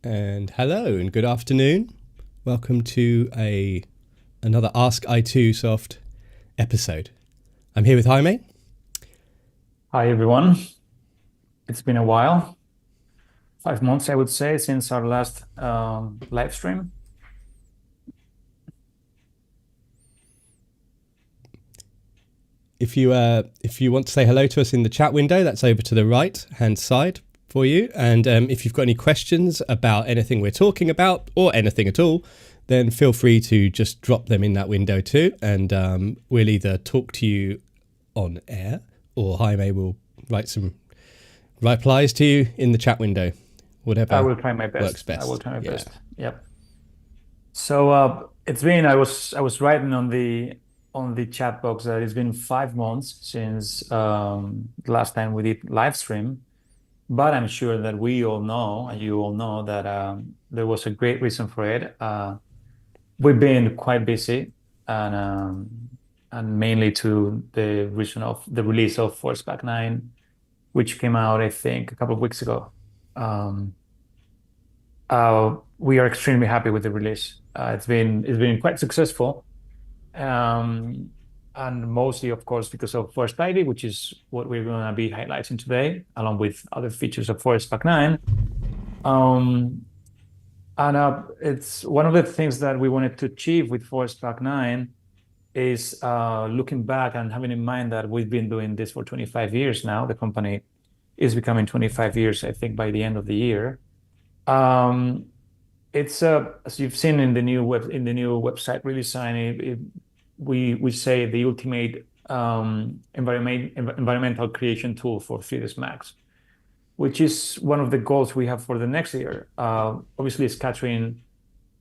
And hello and good afternoon. Welcome to another Ask ITOOSOFT episode. I'm here with Jaime. Hi, everyone. It's been a while, 5 months, I would say, since our last live stream. If you want to say hello to us in the chat window, that's over to the right hand side for you. And if you've got any questions about anything we're talking about or anything at all, then feel free to just drop them in that window too. And we'll either talk to you on air or Jaime will write some replies to you in the chat window. Whatever I will try my best. works best. I will try my best. Yep. So it's been. I was writing on the chat box that it's been 5 months since the last time we did live stream. But I'm sure that we all know, and you all know, that there was a great reason for it. We've been quite busy, and mainly to the reason of the release of ForestPack.ini, which came out, I think, a couple of weeks ago. We are extremely happy with the release. It's been quite successful, and mostly, of course, because of ForestIvy, which is what we're going to be highlighting today, along with other features of ForestPack.ini. It's one of the things that we wanted to achieve with ForestPack.ini is looking back and having in mind that we've been doing this for 25 years now. The company is becoming 25 years, I think, by the end of the year. It's as you've seen in the new website redesign, we say the ultimate environmental creation tool for 3ds Max, which is one of the goals we have for the next year. Obviously, scattering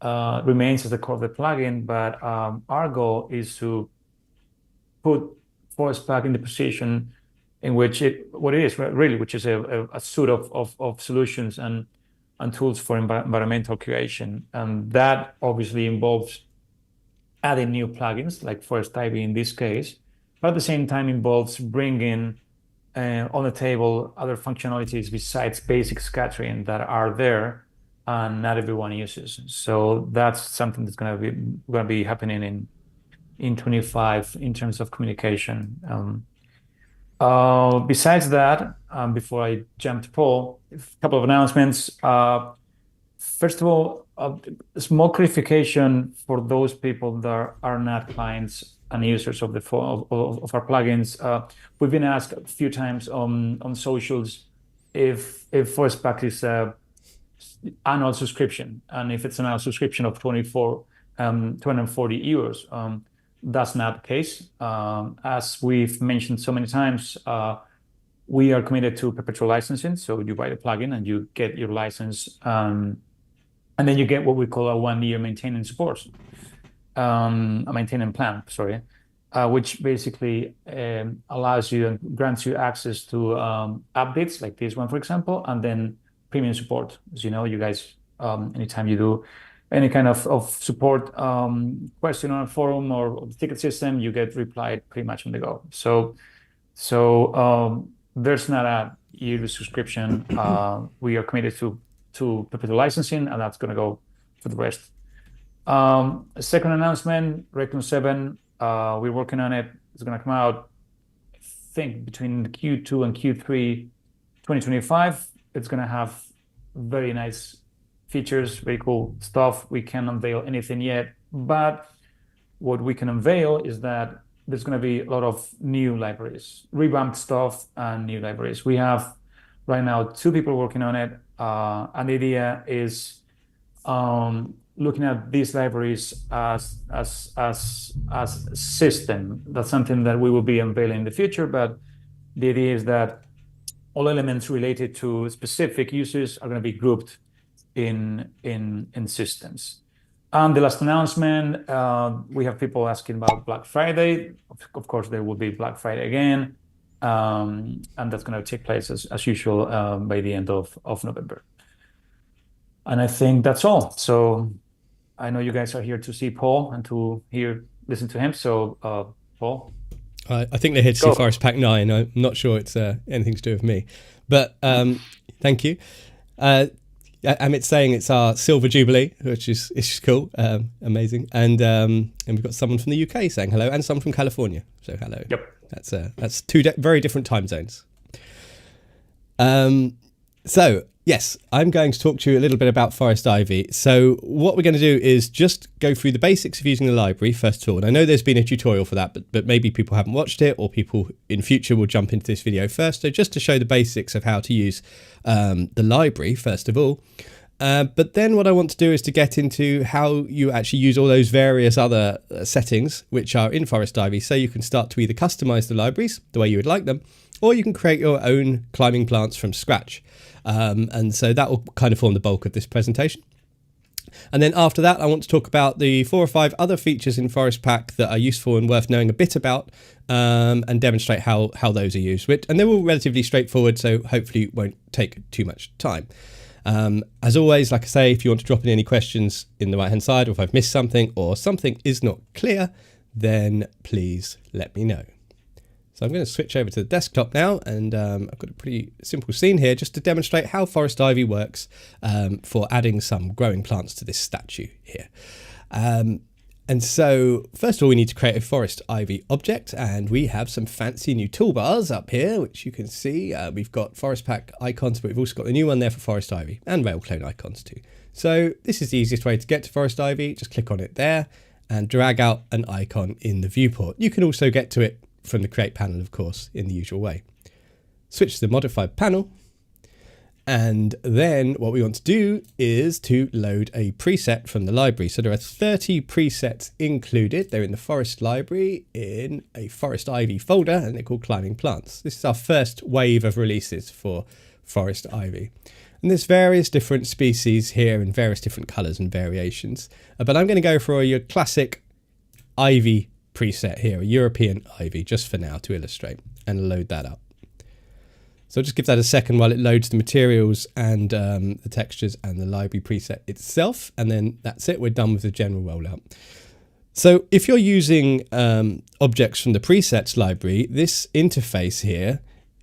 remains as the core of the plugin, but our goal is to put ForestPack in the position in which what it is really, which is a suite of solutions and tools for environmental creation. And that obviously involves adding new plugins like ForestIvy in this case, but at the same time involves bringing on the table other functionalities besides basic scattering that are there and not everyone uses. So that's something that's going to be happening in 25 in terms of communication. Besides that, before I jump to Paul, a couple of announcements. First of all, a small clarification for those people that are not clients and users of our plugins. We've been asked a few times on socials if ForestPack is a annual subscription, and if it's an annual subscription of 240 euros. That's not the case. As we've mentioned so many times, we are committed to perpetual licensing. So you buy the plugin and you get your license, and then you get what we call a 1-year maintenance support, a maintenance plan, sorry, which basically allows you and grants you access to updates like this one, for example, and then premium support. As you know, you guys, anytime you do any kind of support question on a forum or ticket system, you get replied pretty much on the go. So there's not a yearly subscription. We are committed to perpetual licensing, and that's going to go for the rest. A second announcement, Recon 7, we're working on it. It's going to come out, I think, between Q2 and Q3 2025. It's going to have very nice features, very cool stuff. We can't unveil anything yet, but what we can unveil is that there's going to be a lot of new libraries, revamped stuff and new libraries. We have right now 2 people working on it, and the idea is looking at these libraries as system. That's something that we will be unveiling in the future, but the idea is that all elements related to specific uses are going to be grouped in systems. And the last announcement, we have people asking about Black Friday. Of course, there will be Black Friday again, and that's going to take place as usual by the end of November. And I think that's all. So I know you guys are here to see Paul and to listen to him. So Paul. I think they're here to see ForestPack.ini. I'm not sure it's anything to do with me, but thank you. Amit's saying it's our silver jubilee, which is cool, amazing. And we've got someone from the UK saying hello, and someone from California. So hello. Yep. That's two very different time zones. So yes, I'm going to talk to you a little bit about ForestIvy. So what we're going to do is just go through the basics of using the library first of all. And I know there's been a tutorial for that, but maybe people haven't watched it, or people in future will jump into this video first. So just to show the basics of how to use the library first of all. But then what I want to do is to get into how you actually use all those various other settings which are in ForestIvy, so you can start to either customize the libraries the way you would like them, or you can create your own climbing plants from scratch. And so that will kind of form the bulk of this presentation. And then after that, I want to talk about the 4 or 5 other features in ForestPack that are useful and worth knowing a bit about, and demonstrate how those are used. And they're all relatively straightforward, so hopefully it won't take too much time. As always, like I say, if you want to drop in any questions in the right hand side, or if I've missed something or something is not clear, then please let me know. So I'm going to switch over to the desktop now, and I've got a pretty simple scene here just to demonstrate how ForestIvy works for adding some growing plants to this statue here. And so first of all, we need to create a ForestIvy object, and we have some fancy new toolbars up here, which you can see. We've got ForestPack icons, but we've also got the new one there for ForestIvy, and rail clone icons too. So this is the easiest way to get to ForestIvy. Just click on it there and drag out an icon in the viewport. You can also get to it from the create panel, of course, in the usual way. Switch to the modified panel. And then what we want to do is to load a preset from the library. So there are 30 presets included. They're in the Forest library in a ForestIvy folder, and they're called climbing plants. This is our first wave of releases for ForestIvy. And there's various different species here in various different colors and variations. But I'm going to go for your classic ivy preset here, a European ivy, just for now to illustrate, and load that up. So just give that a second while it loads the materials and the textures and the library preset itself. And then that's it. We're done with the general rollout. So if you're using objects from the presets library, this interface here,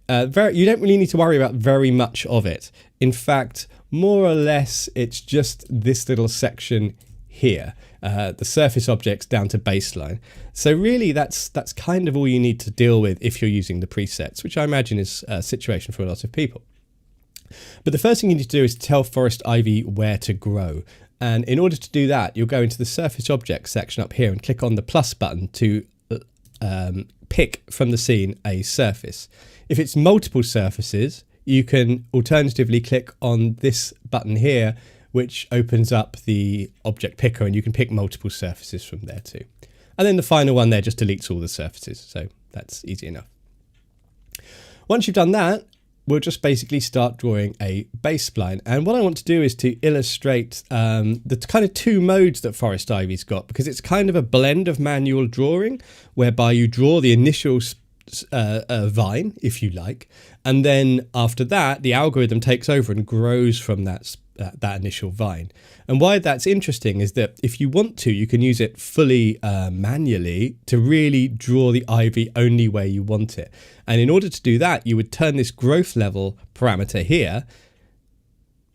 you don't really need to worry about very much of it. In fact, more or less, it's just this little section here, the surface objects down to baseline. So really that's kind of all you need to deal with if you're using the presets, which I imagine is a situation for a lot of people. But the first thing you need to do is tell ForestIvy where to grow. And in order to do that, you'll go into the surface objects section up here and click on the plus button to pick from the scene a surface. If it's multiple surfaces, you can alternatively click on this button here, which opens up the object picker, and you can pick multiple surfaces from there too. And then the final one there just deletes all the surfaces, so that's easy enough. Once you've done that, we'll just basically start drawing a base spline. And what I want to do is to illustrate the kind of 2 modes that ForestIvy's got, because it's kind of a blend of manual drawing, whereby you draw the initial vine, if you like, and then after that, the algorithm takes over and grows from that initial vine. And why that's interesting is that if you want to, you can use it fully manually to really draw the ivy only where you want it. And in order to do that, you would turn this growth level parameter here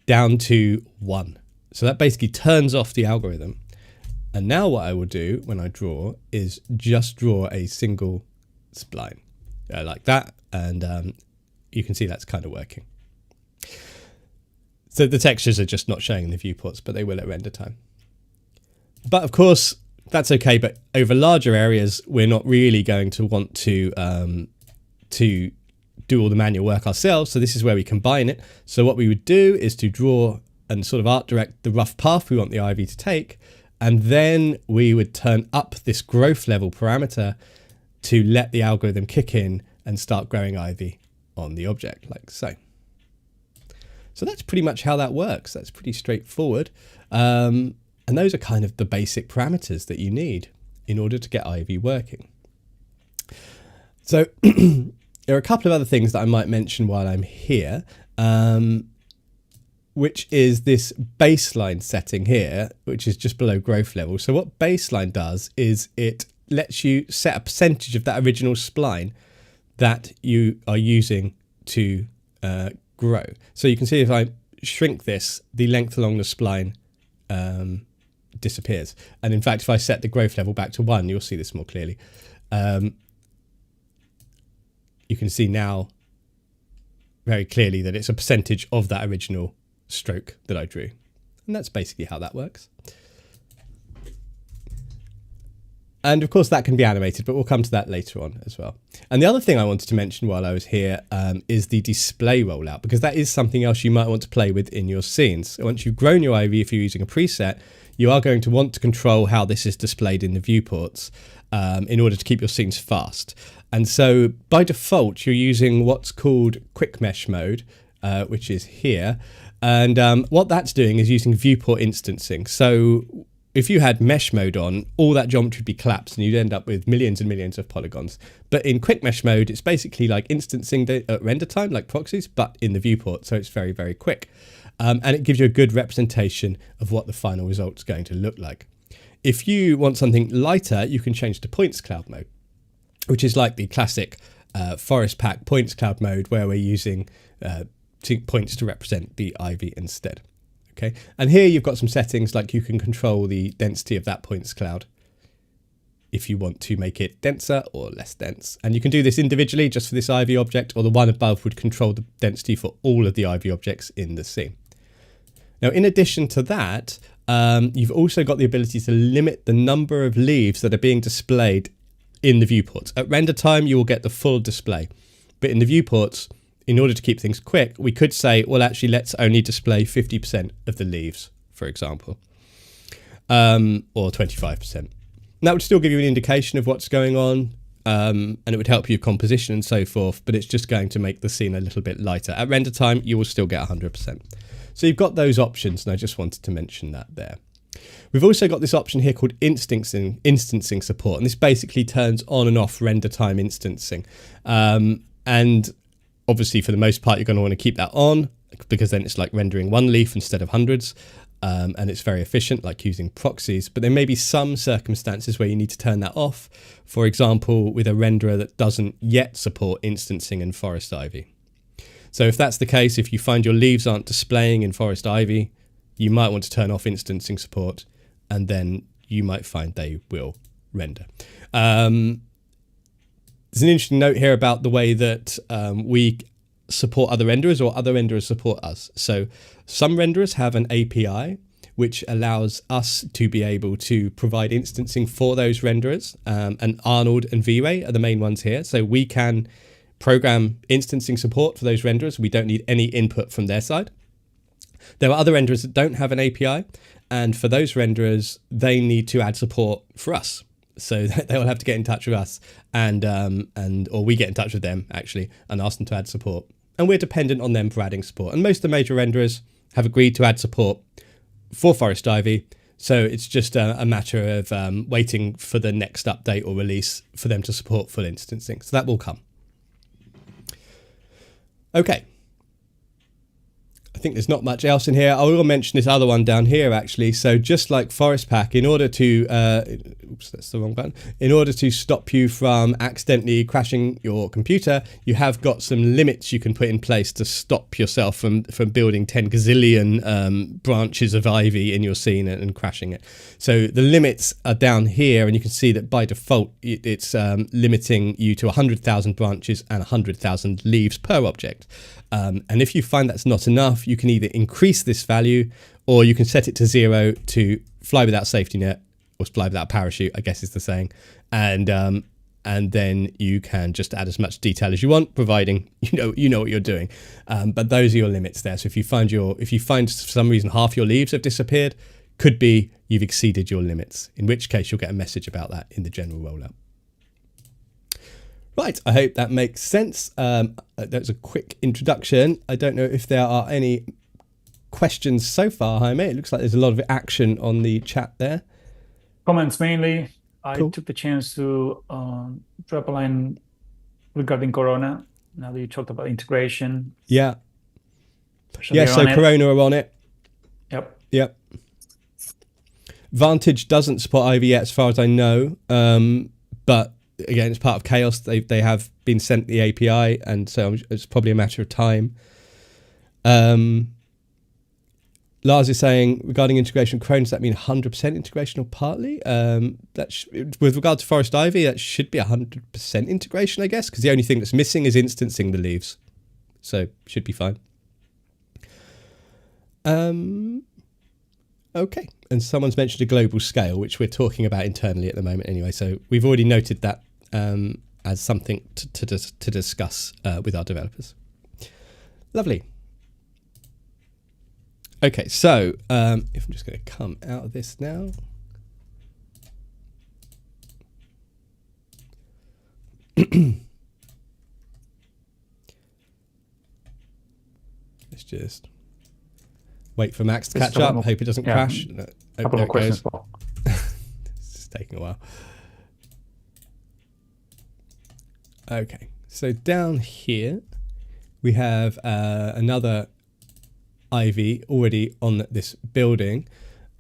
down to 1. So that basically turns off the algorithm. And now what I will do when I draw is just draw a single spline like that. And you can see that's kind of working. So the textures are just not showing in the viewports, but they will at render time. But of course, that's okay. But over larger areas, we're not really going to want to do all the manual work ourselves. So this is where we combine it. So what we would do is to draw and sort of art direct the rough path we want the ivy to take. And then we would turn up this growth level parameter to let the algorithm kick in and start growing ivy on the object like so. So that's pretty much how that works. That's pretty straightforward. And those are kind of the basic parameters that you need in order to get ivy working. So there are a couple of other things that I might mention while I'm here, which is this baseline setting here, which is just below growth level. So what baseline does is it lets you set a percentage of that original spline that you are using to grow. So you can see if I shrink this, the length along the spline disappears. And in fact, if I set the growth level back to 1, you'll see this more clearly. You can see now very clearly that it's a percentage of that original stroke that I drew. And that's basically how that works. And of course that can be animated, but we'll come to that later on as well. And the other thing I wanted to mention while I was here is the display rollout, because that is something else you might want to play with in your scenes. Once you've grown your Ivy, if you're using a preset, you are going to want to control how this is displayed in the viewports in order to keep your scenes fast. And so by default, you're using what's called quick mesh mode, which is here. And what that's doing is using viewport instancing. So if you had mesh mode on, all that geometry would be collapsed and you'd end up with millions and millions of polygons. But in quick mesh mode, it's basically like instancing at render time, like proxies, but in the viewport. So it's very, very quick. And it gives you a good representation of what the final result's going to look like. If you want something lighter, you can change to points cloud mode, which is like the classic ForestPack points cloud mode where we're using points to represent the Ivy instead. Okay, and here you've got some settings like you can control the density of that points cloud if you want to make it denser or less dense. And you can do this individually just for this Ivy object, or the one above would control the density for all of the Ivy objects in the scene. Now, in addition to that, you've also got the ability to limit the number of leaves that are being displayed in the viewports. At render time, you will get the full display, but in the viewports, in order to keep things quick, we could say, well, actually, let's only display 50% of the leaves, for example, or 25%. And that would still give you an indication of what's going on, and it would help you composition and so forth, but it's just going to make the scene a little bit lighter. At render time, you will still get 100%. So you've got those options, and I just wanted to mention that there. We've also got this option here called instancing support, and this basically turns on and off render time instancing. And obviously, for the most part, you're going to want to keep that on because then it's like rendering one leaf instead of hundreds. And it's very efficient, like using proxies. But there may be some circumstances where you need to turn that off. For example, with a renderer that doesn't yet support instancing in ForestIvy. So if that's the case, if you find your leaves aren't displaying in ForestIvy, you might want to turn off instancing support, and then you might find they will render. There's an interesting note here about the way that we support other renderers or other renderers support us. So some renderers have an API which allows us to be able to provide instancing for those renderers. And Arnold and V-Ray are the main ones here. So we can program instancing support for those renderers. We don't need any input from their side. There are other renderers that don't have an API. And for those renderers, they need to add support for us. So they will have to get in touch with us or we get in touch with them actually and ask them to add support. And we're dependent on them for adding support. And most of the major renderers have agreed to add support for ForestIvy. So it's just a matter of waiting for the next update or release for them to support full instancing. So that will come. Okay. I think there's not much else in here. I will mention this other one down here actually. So just like ForestPack, in order to, oops, that's the wrong button. In order to stop you from accidentally crashing your computer, you have got some limits you can put in place to stop yourself from building 10 gazillion branches of Ivy in your scene and crashing it. So the limits are down here, and you can see that by default, it's limiting you to 100,000 branches and 100,000 leaves per object. And if you find that's not enough, you can either increase this value or you can set it to 0 to fly without safety net, or fly without parachute, I guess is the saying. And then you can just add as much detail as you want, providing you know what you're doing. But those are your limits there. So if you find for some reason half your leaves have disappeared, could be you've exceeded your limits, in which case you'll get a message about that in the general rollout. Right, I hope that makes sense. That's a quick introduction. I don't know if there are any questions so far, Jaime. It looks like there's a lot of action on the chat there. Comments mainly. Cool. I took the chance to drop a line regarding Corona. Now that you talked about integration. Yeah. Yeah, so Corona are on it. Yep. Yep. Vantage doesn't support Ivy yet, as far as I know. But again, it's part of Chaos. They have been sent the API, and so it's probably a matter of time. Lars is saying, regarding integration with Chrome, does that mean 100% integration or partly? With regard to ForestIvy, that should be 100% integration, I guess, because the only thing that's missing is instancing the leaves. So should be fine. Okay, and someone's mentioned a global scale, which we're talking about internally at the moment anyway. So we've already noted that as something to discuss with our developers. Lovely. Okay, so if I'm just going to come out of this now. Let's just wait for Max to catch up. Hope it doesn't crash. No, a couple more questions. It's taking a while. Okay, so down here we have another Ivy already on this building,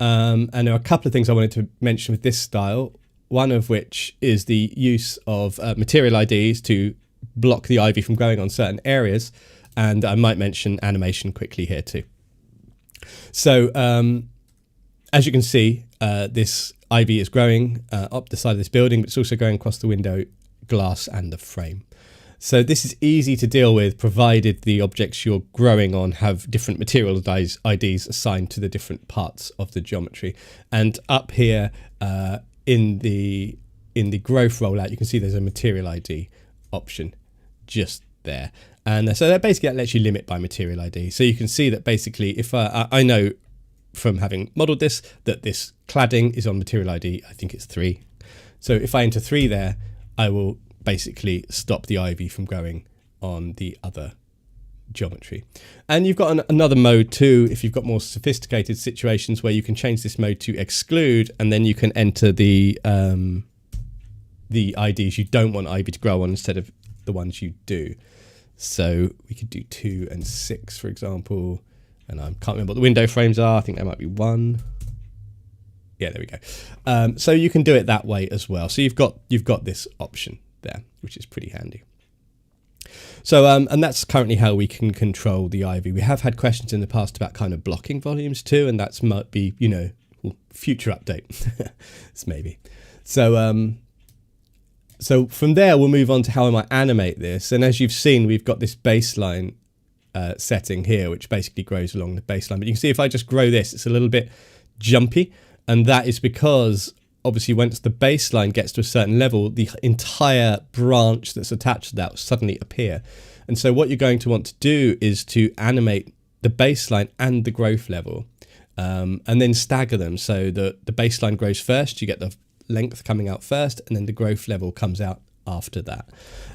and there are a couple of things I wanted to mention with this style, one of which is the use of material IDs to block the ivy from growing on certain areas, and I might mention animation quickly here too. So as you can see, this ivy is growing up the side of this building, but it's also going across the window glass and the frame. So this is easy to deal with, provided the objects you're growing on have different material IDs assigned to the different parts of the geometry. And up here in the growth rollout, you can see there's a material ID option just there. And so that basically lets you limit by material ID. So you can see that basically, if I know from having modeled this, that this cladding is on material ID, I think it's 3. So if I enter 3 there, I will basically stop the ivy from growing on the other geometry. And you've got another mode too, if you've got more sophisticated situations, where you can change this mode to exclude, and then you can enter the IDs you don't want ivy to grow on instead of the ones you do. So we could do 2 and 6, for example, and I can't remember what the window frames are. I think that might be 1. Yeah, there we go. So you can do it that way as well. So you've got this option there, which is pretty handy. So and that's currently how we can control the ivy. We have had questions in the past about kind of blocking volumes too, and that's might be, you know, future update. It's maybe. So so from there we'll move on to how I might animate this. And as you've seen, we've got this baseline setting here, which basically grows along the baseline. But you can see if I just grow this, it's a little bit jumpy, and that is because obviously once the baseline gets to a certain level, the entire branch that's attached to that will suddenly appear. And so what you're going to want to do is to animate the baseline and the growth level, and then stagger them so that the baseline grows first, you get the length coming out first, and then the growth level comes out after that.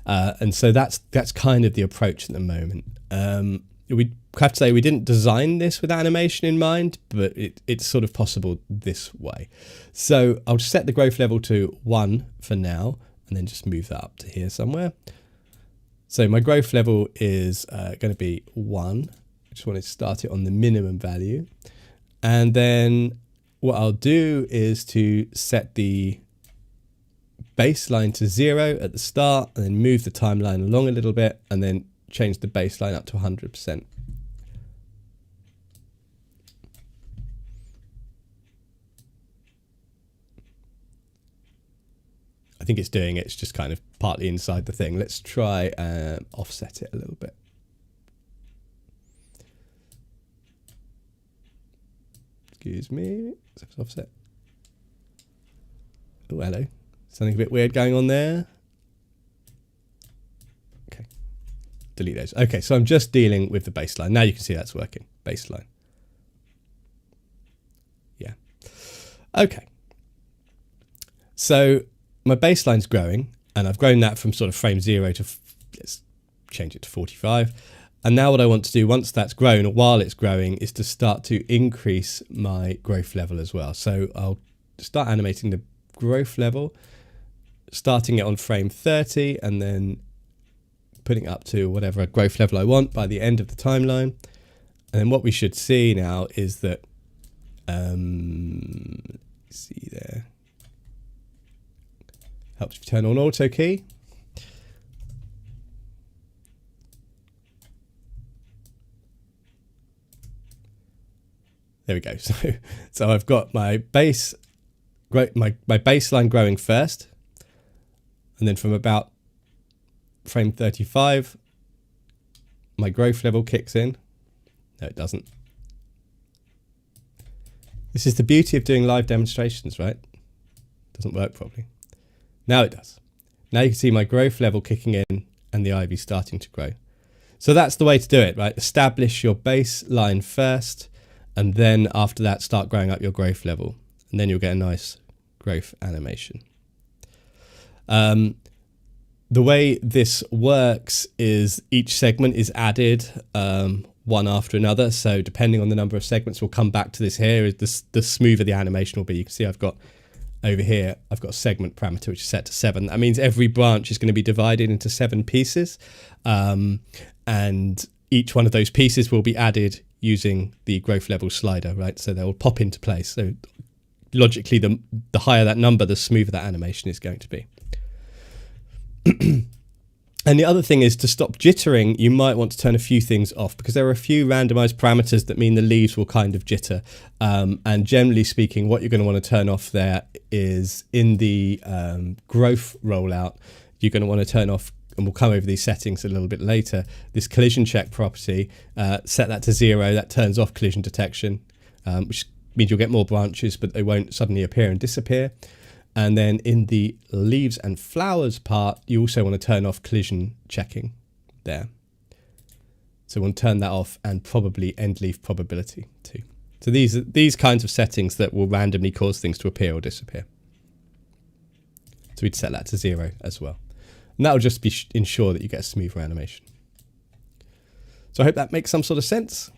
And so that's kind of the approach at the moment. We have to say we didn't design this with animation in mind, but it's sort of possible this way. So I'll set the growth level to 1 for now, and then just move that up to here somewhere. So my growth level is going to be 1. I just want to start it on the minimum value. And then what I'll do is to set the baseline to 0 at the start, and then move the timeline along a little bit, and then change the baseline up to 100%. I think it's doing it. It's just kind of partly inside the thing. Let's try offset it a little bit. Excuse me. Offset. Oh, hello. Something a bit weird going on there. Okay. Delete those. Okay, so I'm just dealing with the baseline. Now you can see that's working. Baseline. Yeah. Okay. So my baseline's growing, and I've grown that from sort of frame 0 to, let's change it to 45. And now what I want to do once that's grown, or while it's growing, is to start to increase my growth level as well. So I'll start animating the growth level, starting it on frame 30, and then putting it up to whatever growth level I want by the end of the timeline. And then what we should see now is that, let's see there. Helps if you turn on auto key. There we go. So I've got my base, my baseline growing first, and then from about frame 35, my growth level kicks in. No, it doesn't. This is the beauty of doing live demonstrations, right? Doesn't work properly. Now it does. Now you can see my growth level kicking in and the ivy starting to grow. So that's the way to do it, right? Establish your baseline first, and then after that, start growing up your growth level. And then you'll get a nice growth animation. The way this works is each segment is added one after another. So depending on the number of segments, we'll come back to this here, the smoother the animation will be. You can see I've got over here, I've got a segment parameter which is set to 7. That means every branch is going to be divided into 7 pieces. And each one of those pieces will be added using the growth level slider, right? So they'll pop into place. So logically, the higher that number, the smoother that animation is going to be. And the other thing is, to stop jittering, you might want to turn a few things off, because there are a few randomized parameters that mean the leaves will kind of jitter. And generally speaking, what you're going to want to turn off there is in the growth rollout, you're going to want to turn off, and we'll come over these settings a little bit later, this collision check property, set that to 0. That turns off collision detection, which means you'll get more branches, but they won't suddenly appear and disappear. And then in the leaves and flowers part, you also want to turn off collision checking there. So we'll turn that off, and probably end leaf probability too. So these kinds of settings that will randomly cause things to appear or disappear. So we'd set that to 0 as well. And that will just ensure that you get a smoother animation. So I hope that makes some sort of sense.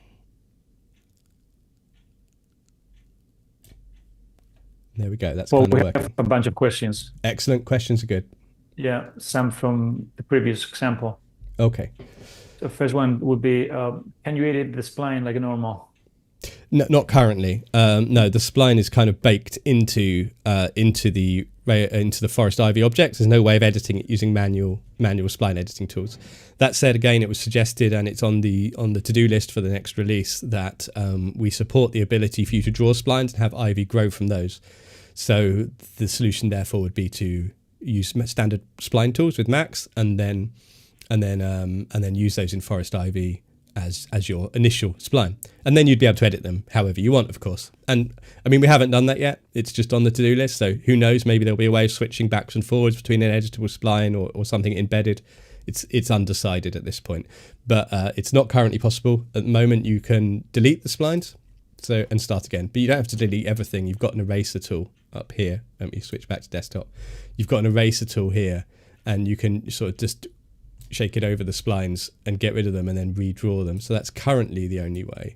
There we go. That's kind of working. We have a bunch of questions. Excellent. Questions are good. Yeah, some from the previous example. Okay. The first one would be, can you edit the spline like a normal? No, not currently. No, the spline is kind of baked into the ForestIvy objects. There's no way of editing it using manual spline editing tools. That said, again, it was suggested, and it's on the to-do list for the next release, that we support the ability for you to draw splines and have Ivy grow from those. So the solution, therefore, would be to use standard spline tools with Max, and then use those in ForestIvy as your initial spline, and then you'd be able to edit them however you want, of course. And I mean, we haven't done that yet. It's just on the to-do list, so who knows, maybe there'll be a way of switching backwards and forwards between an editable spline or something embedded. It's undecided at this point, but it's not currently possible at the moment. You can delete the splines and start again, but you don't have to delete everything. You've got an eraser tool up here. Let me switch back to desktop. You've got an eraser tool here, and you can sort of just shake it over the splines and get rid of them and then redraw them. So that's currently the only way,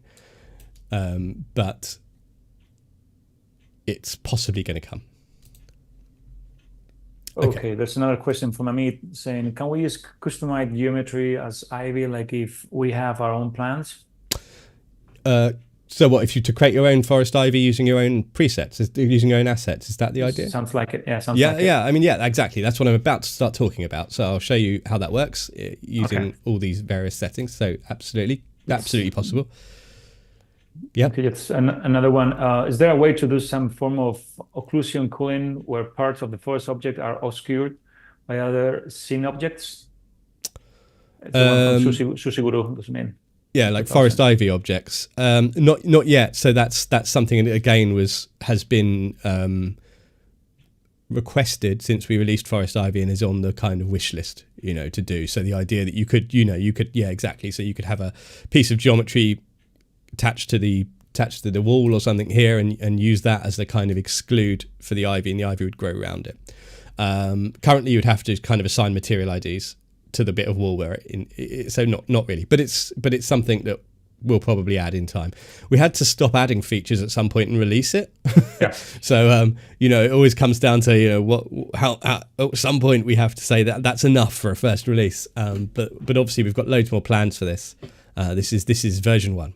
but it's possibly going to come. Okay, there's another question from Amit saying, can we use customized geometry as Ivy, like if we have our own plans? So what, if you to create your own ForestIvy using your own presets, using your own assets? Is that the idea? Sounds like it. Yeah, I mean, yeah, exactly. That's what I'm about to start talking about. So I'll show you how that works using all these various settings. So absolutely possible. Yeah. Okay, it's another one. Is there a way to do some form of occlusion culling where parts of the forest object are obscured by other scene objects? It's the one from Susiguru, doesn't mean. Yeah, like ForestIvy objects. Not yet. So that's something that again has been requested since we released ForestIvy and is on the kind of wish list, to do. So the idea that you could, yeah, exactly. So you could have a piece of geometry attached to the wall or something here, and use that as the kind of exclude for the ivy, and the ivy would grow around it. Currently, you would have to kind of assign material IDs to the bit of wall where so not really, but it's something that we'll probably add in time. We had to stop adding features at some point and release it. Yeah. So it always comes down to how at some point we have to say that that's enough for a first release. But obviously we've got loads more plans for this. This is version 1.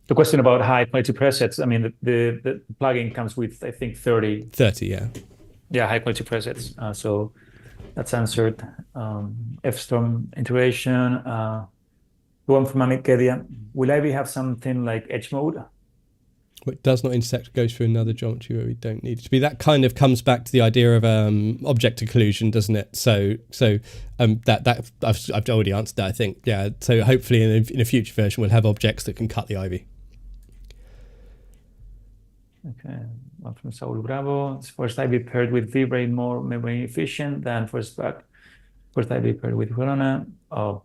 The question about high quality presets, I mean, the plugin comes with, I think, 30, yeah. Yeah, high quality presets. So that's answered. F-Storm integration. The one from Amit Kedia. Will Ivy have something like edge mode? It does not intersect, goes through another geometry where we don't need it to be. That kind of comes back to the idea of object occlusion, doesn't it? So that I've already answered that, I think. Yeah. So hopefully in a future version we'll have objects that can cut the ivy. Okay. One from Saul Bravo. Is ForestIvy paired with VRay more memory efficient than ForestIvy paired with Corona? Oh,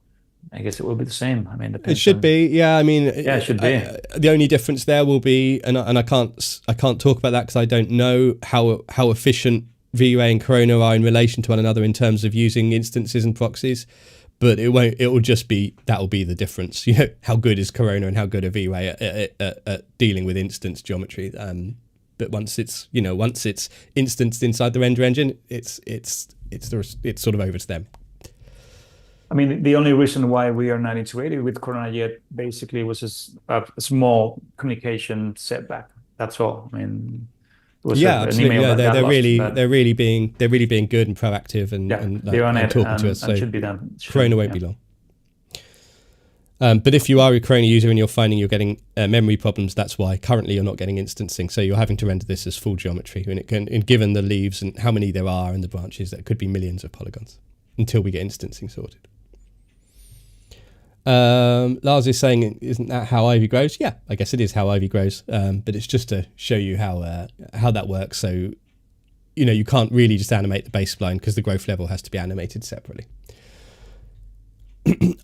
I guess it will be the same. I mean, it should be. Yeah, I mean, yeah, it should be. The only difference there will be, and I can't talk about that because I don't know how efficient VRay and Corona are in relation to one another in terms of using instances and proxies. But it won't. It will just be, that will be the difference. You know, how good is Corona and how good are VRay at dealing with instance geometry. But once it's instanced inside the render engine, it's sort of over to them. I mean, the only reason why we are not integrated with Corona yet basically was just a small communication setback. That's all. I mean, it was absolutely. Yeah, they're really being good and proactive and talking to us. So should be done. Corona won't be long. But if you are a Corona user and you're finding you're getting memory problems, that's why currently you're not getting instancing. So you're having to render this as full geometry, and given the leaves and how many there are and the branches, that could be millions of polygons until we get instancing sorted. Lars is saying, isn't that how ivy grows? Yeah, I guess it is how ivy grows, but it's just to show you how that works. So, you can't really just animate the base spline because the growth level has to be animated separately.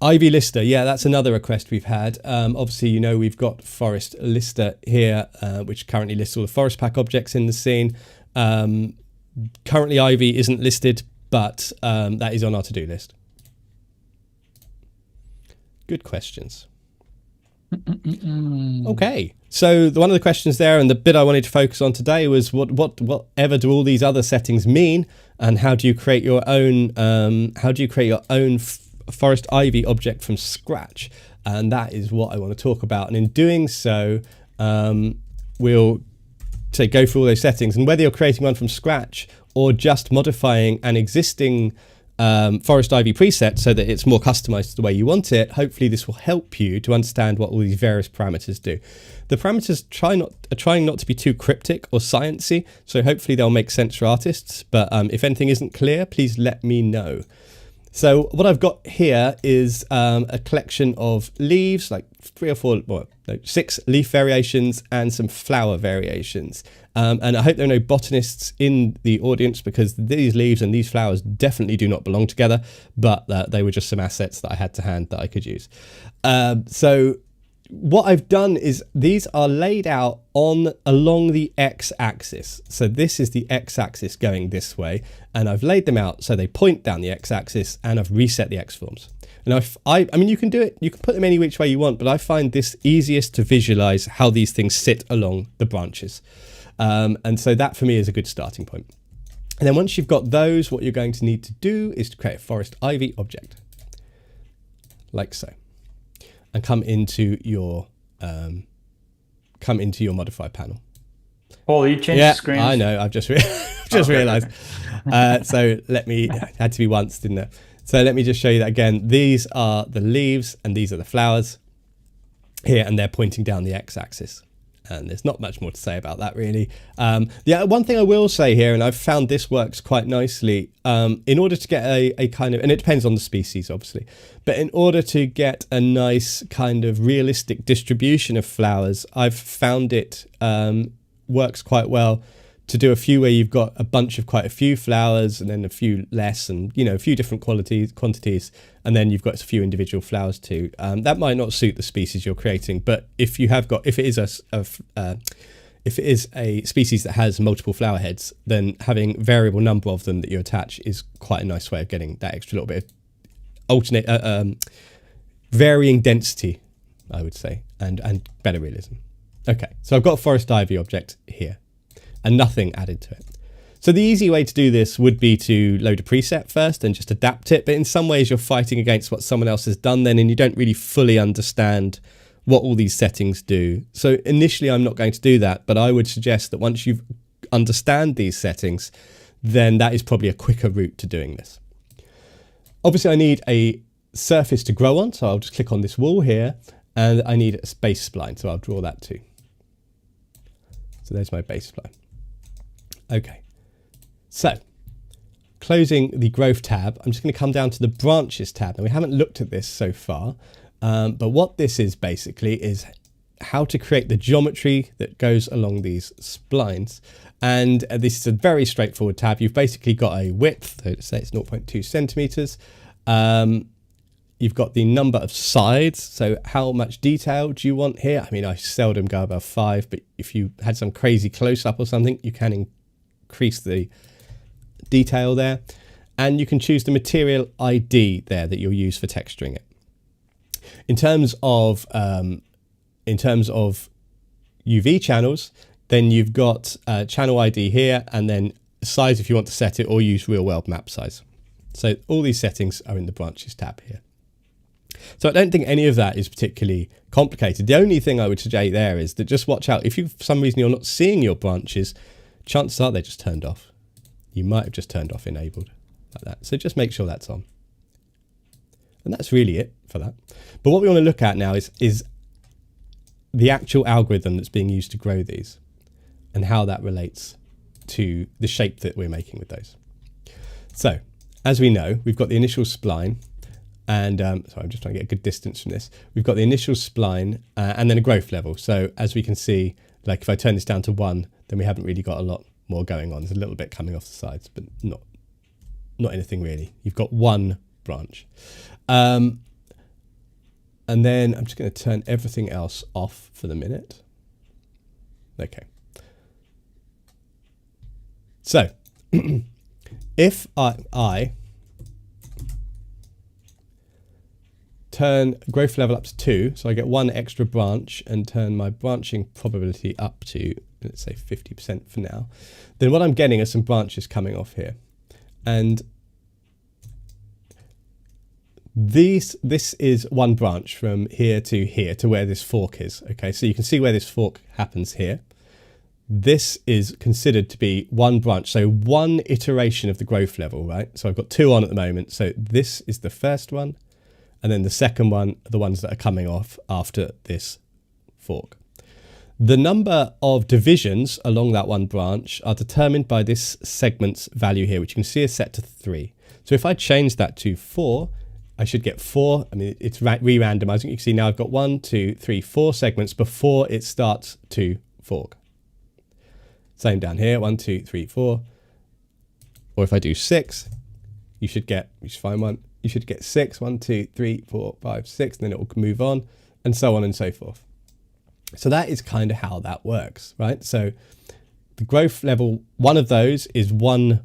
Ivy Lister, yeah, that's another request we've had. Obviously, we've got Forest Lister here, which currently lists all the ForestPack objects in the scene. Currently, Ivy isn't listed, but that is on our to-do list. Good questions. Okay, so one of the questions there, and the bit I wanted to focus on today, was whatever do all these other settings mean, and how do you create your own ForestIvy object from scratch? And that is what I want to talk about. And in doing so, we'll go through all those settings, and whether you're creating one from scratch or just modifying an existing ForestIvy preset so that it's more customized to the way you want it, hopefully this will help you to understand what all these various parameters do. The parameters are trying not to be too cryptic or sciencey, so hopefully they'll make sense for artists, but if anything isn't clear, please let me know. So what I've got here is a collection of leaves, like 6 leaf variations and some flower variations. And I hope there are no botanists in the audience, because these leaves and these flowers definitely do not belong together, but they were just some assets that I had to hand that I could use. So what I've done is these are laid out along the x-axis. So this is the x-axis going this way, and I've laid them out so they point down the x-axis, and I've reset the x-forms. And I mean, you can do it, you can put them any which way you want, but I find this easiest to visualize how these things sit along the branches. And so that for me is a good starting point. And then once you've got those, what you're going to need to do is to create a ForestIvy object, like so, and come into your modify panel. Oh, you changed the screen. I know. I've just realized. So it had to be once, didn't it? So let me just show you that again. These are the leaves and these are the flowers here, and they're pointing down the x-axis. And there's not much more to say about that, really. One thing I will say here, and I've found this works quite nicely, in order to get a kind of, and it depends on the species, obviously, but in order to get a nice kind of realistic distribution of flowers, I've found it works quite well to do a few where you've got a bunch of quite a few flowers and then a few less, and a few different quantities, and then you've got a few individual flowers too. That might not suit the species you're creating, but if it is a species that has multiple flower heads, then having variable number of them that you attach is quite a nice way of getting that extra little bit of varying density, I would say, and better realism. Okay, so I've got a ForestIvy object here, and nothing added to it. So the easy way to do this would be to load a preset first and just adapt it, but in some ways you're fighting against what someone else has done then, and you don't really fully understand what all these settings do. So initially I'm not going to do that, but I would suggest that once you understand these settings, then that is probably a quicker route to doing this. Obviously I need a surface to grow on, so I'll just click on this wall here, and I need a base spline, so I'll draw that too. So there's my base spline. Okay, so closing the growth tab, I'm just going to come down to the branches tab. Now we haven't looked at this so far, but what this is basically is how to create the geometry that goes along these splines. And this is a very straightforward tab. You've basically got a width, so let's say it's 0.2 centimeters. You've got the number of sides, so how much detail do you want here? I mean, I seldom go above 5, but if you had some crazy close-up or something, you can increase the detail there. And you can choose the material ID there that you'll use for texturing it. In terms of UV channels, then you've got channel ID here, and then size if you want to set it, or use real world map size. So all these settings are in the branches tab here. So I don't think any of that is particularly complicated. The only thing I would suggest there is that just watch out. If you, for some reason, you're not seeing your branches, chances are they're just turned off. You might have just turned off enabled like that. So just make sure that's on. And that's really it for that. But what we want to look at now is the actual algorithm that's being used to grow these and how that relates to the shape that we're making with those. So as we know, we've got the initial spline. And so I'm just trying to get a good distance from this. We've got the initial spline and then a growth level. So as we can see, like if I turn this down to 1, then we haven't really got a lot more going on. There's a little bit coming off the sides, but not anything really. You've got one branch. And then I'm just going to turn everything else off for the minute. Okay. So if I turn growth level up to 2, so I get 1 extra branch, and turn my branching probability up to, let's say 50% for now, then what I'm getting are some branches coming off here. And this is 1 branch from here to where this fork is. Okay, so you can see where this fork happens here. This is considered to be 1 branch, so 1 iteration of the growth level, right? So I've got 2 on at the moment. So this is the first one. And then the second one are the ones that are coming off after this fork. The number of divisions along that 1 branch are determined by this segment's value here, which you can see is set to 3. So if I change that to 4, I should get 4. I mean, it's re-randomizing. You can see now I've got 1, 2, 3, 4 segments before it starts to fork. Same down here, 1, 2, 3, 4. Or if I do 6, you should find one. You should get 6, 1, 2, 3, 4, 5, 6, and then it will move on, and so on and so forth. So that is kind of how that works, right? So the growth level, one of those is 1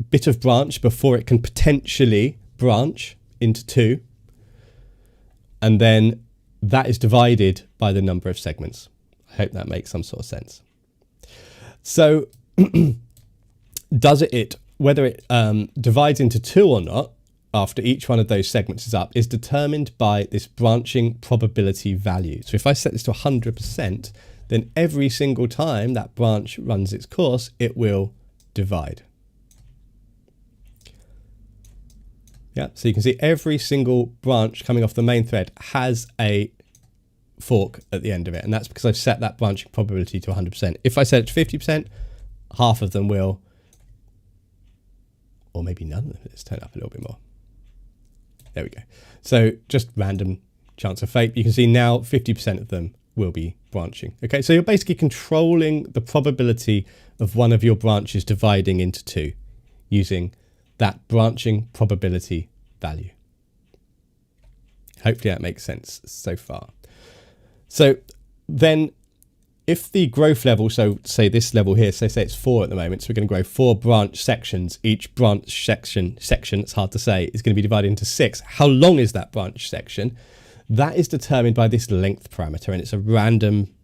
bit of branch before it can potentially branch into 2. And then that is divided by the number of segments. I hope that makes some sort of sense. So whether it divides into 2 or not, after each one of those segments is up, is determined by this branching probability value. So if I set this to 100%, then every single time that branch runs its course, it will divide. Yeah, so you can see every single branch coming off the main thread has a fork at the end of it, and that's because I've set that branching probability to 100%. If I set it to 50%, half of them will, or maybe none of them. Let's turn it up a little bit more. There we go. So just random chance of fate. You can see now 50% of them will be branching. Okay, so you're basically controlling the probability of one of your branches dividing into 2 using that branching probability value. Hopefully that makes sense so far. So then if the growth level, so say this level here, so say it's 4 at the moment, so we're going to grow 4 branch sections. Each branch section, it's hard to say, is going to be divided into 6. How long is that branch section? That is determined by this length parameter, and it's a random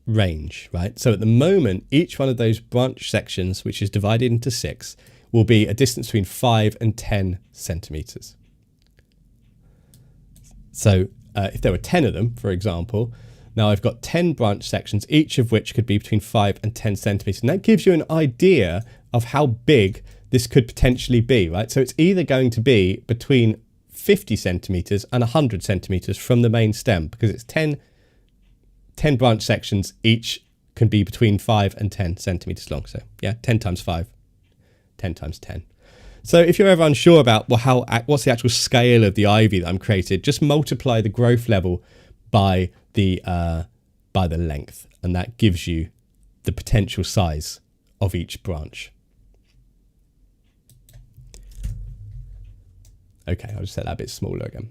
range, right? So at the moment, each one of those branch sections, which is divided into 6, will be a distance between 5 and 10 centimeters. So if there were 10 of them, for example, now I've got 10 branch sections, each of which could be between 5 and 10 centimeters. And that gives you an idea of how big this could potentially be, right? So it's either going to be between 50 centimeters and 100 centimeters from the main stem, because it's 10 branch sections, each can be between 5 and 10 centimeters long. So yeah, 10 times 5, 10 times 10. So if you're ever unsure about, well, what's the actual scale of the ivy that I'm created, just multiply the growth level by the length, and that gives you the potential size of each branch. Okay, I'll just set that a bit smaller again.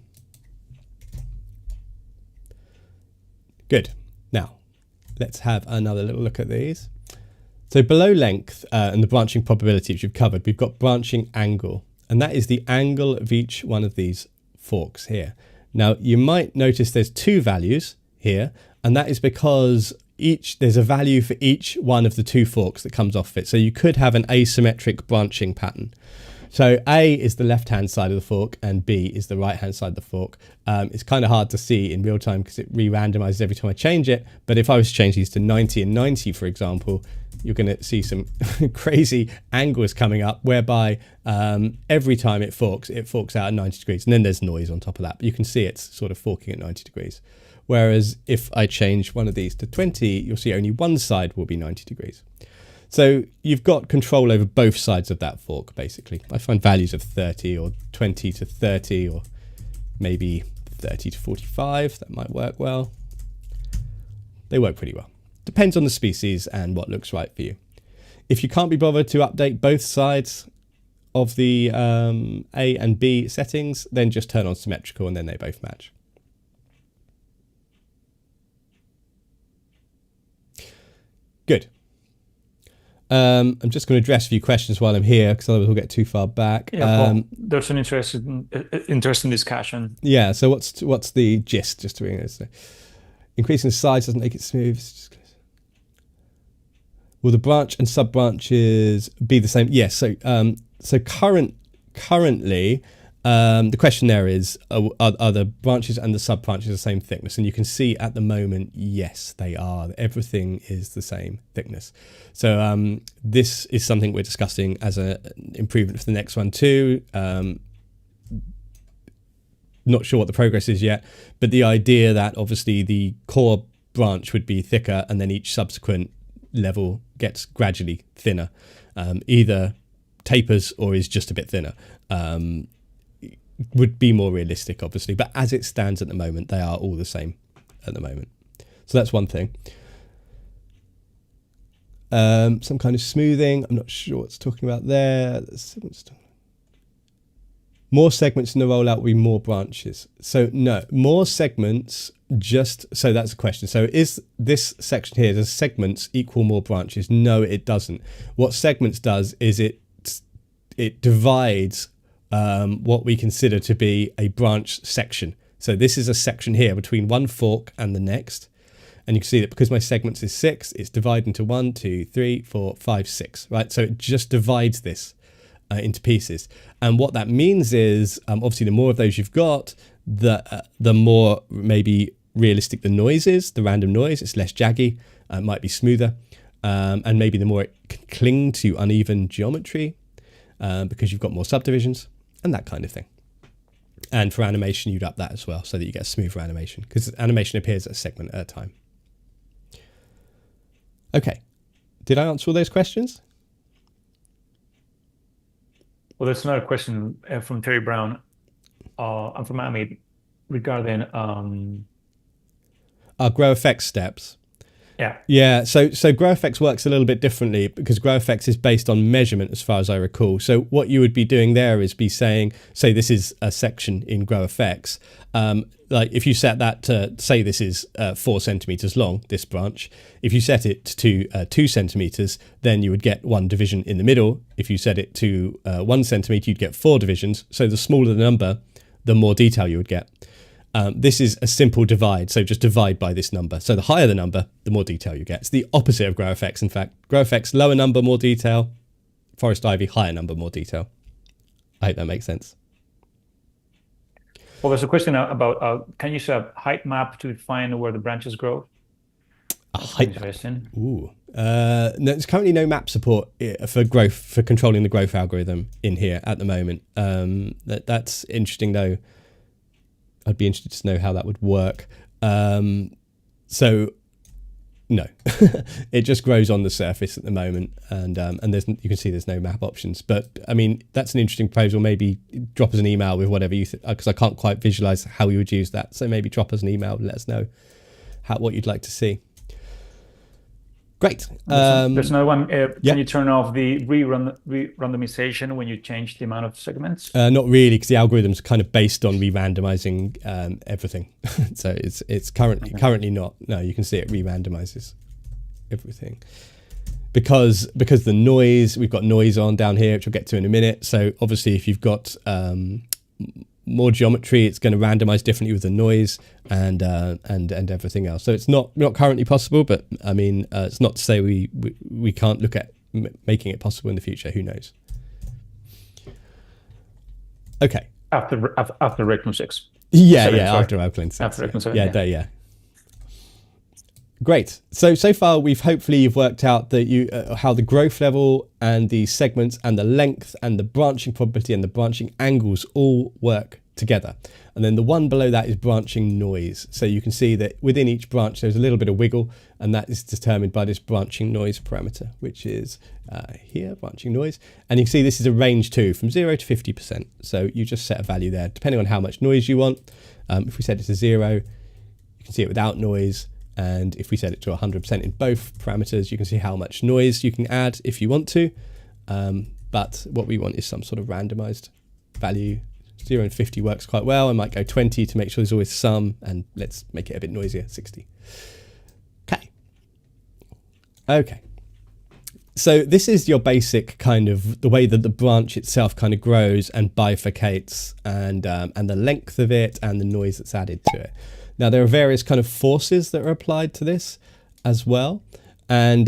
Good. Now, let's have another little look at these. So below length and the branching probability, which we've covered, we've got branching angle, and that is the angle of each one of these forks here. Now, you might notice there's two values here, and that is because there's a value for each one of the two forks that comes off it. So you could have an asymmetric branching pattern. So A is the left-hand side of the fork and B is the right-hand side of the fork. It's kind of hard to see in real time because it re-randomizes every time I change it. But if I was to change these to 90 and 90, for example, you're going to see some crazy angles coming up whereby every time it forks out at 90 degrees. And then there's noise on top of that. But you can see it's sort of forking at 90 degrees. Whereas if I change one of these to 20, you'll see only one side will be 90 degrees. So you've got control over both sides of that fork, basically. I find values of 30 or 20 to 30 or maybe 30 to 45. That might work well. They work pretty well. Depends on the species and what looks right for you. If you can't be bothered to update both sides of the A and B settings, then just turn on symmetrical and then they both match. Good. I'm just going to address a few questions while I'm here because otherwise we'll get too far back. Yeah, there's an interesting discussion. Yeah, so what's the gist? Just to bring this, increasing the size doesn't make it smooth. Will the branch and sub branches be the same? Yes. So currently, the question there is, are the branches and the sub branches the same thickness? And you can see at the moment, yes, they are. Everything is the same thickness. So this is something we're discussing as an improvement for the next one too. Not sure what the progress is yet, but the idea that obviously the core branch would be thicker and then each subsequent level gets gradually thinner, either tapers or is just a bit thinner. Would be more realistic, obviously, but as it stands at the moment, they are all the same at the moment. So that's one thing. Some kind of smoothing. I'm not sure what's talking about there. More segments in the rollout will be more branches. So no, more segments. So that's a question. So is this section here, does segments equal more branches? No, it doesn't. What segments does is it divides what we consider to be a branch section. So this is a section here between one fork and the next. And you can see that because my segments is 6, it's divided into 1, 2, 3, 4, 5, 6, right? So it just divides this into pieces. And what that means is, obviously, the more of those you've got, the more maybe realistic the noise is, the random noise. It's less jaggy, it might be smoother. And maybe the more it can cling to uneven geometry because you've got more subdivisions and that kind of thing. And for animation, you'd up that as well so that you get a smoother animation because animation appears at a segment at a time. Okay, did I answer all those questions? Well, there's another question from Terry Brown and from Amit regarding grow effect steps. Yeah. So grow effects works a little bit differently because grow effects is based on measurement as far as I recall. So what you would be doing there is be saying, say this is a section in grow effects. Like if you set that to say this is 4 centimeters long, this branch, if you set it to 2 centimeters, then you would get one division in the middle. If you set it to 1 centimeter, you'd get 4 divisions. So the smaller the number, the more detail you would get. This is a simple divide, so just divide by this number. So the higher the number, the more detail you get. It's the opposite of grow effects, in fact. Grow effects, lower number, more detail. ForestIvy, higher number, more detail. I hope that makes sense. Well, there's a question about, can you use a height map to define where the branches grow? A height Interesting. Ooh. No, there's currently no map support for controlling the growth algorithm in here at the moment. That's interesting, though. I'd be interested to know how that would work. So No, it just grows on the surface at the moment, and you can see there's no map options. But I mean, that's an interesting proposal. Maybe drop us an email with whatever you because I can't quite visualize how you would use that. So maybe drop us an email and let us know what you'd like to see. Great. There's another one. Can you turn off the re-randomization when you change the amount of segments? Not really, because the algorithm's kind of based on re-randomizing everything. So it's currently not. No, you can see it re-randomizes everything. Because the noise, we've got noise on down here, which we'll get to in a minute. So obviously if you've got more geometry, it's going to randomize differently with the noise and everything else. So it's not currently possible, but I mean, it's not to say we can't look at making it possible in the future. Who knows? Okay. After Reclum 6. Yeah, after Reclum 6. After Reclum 7. Yeah. Great. So far, you've worked out that how the growth level and the segments and the length and the branching probability and the branching angles all work together. And then the one below that is branching noise. So you can see that within each branch, there's a little bit of wiggle, and that is determined by this branching noise parameter, which is here, branching noise. And you can see this is a range too, from 0 to 50%. So you just set a value there, depending on how much noise you want. If we set it to 0, you can see it without noise. And if we set it to 100% in both parameters, you can see how much noise you can add if you want to. But what we want is some sort of randomized value. 0 and 50 works quite well. I might go 20 to make sure there's always some, and let's make it a bit noisier, 60. Okay. So this is your basic kind of the way that the branch itself kind of grows and bifurcates, and the length of it and the noise that's added to it. Now, there are various kind of forces that are applied to this as well, and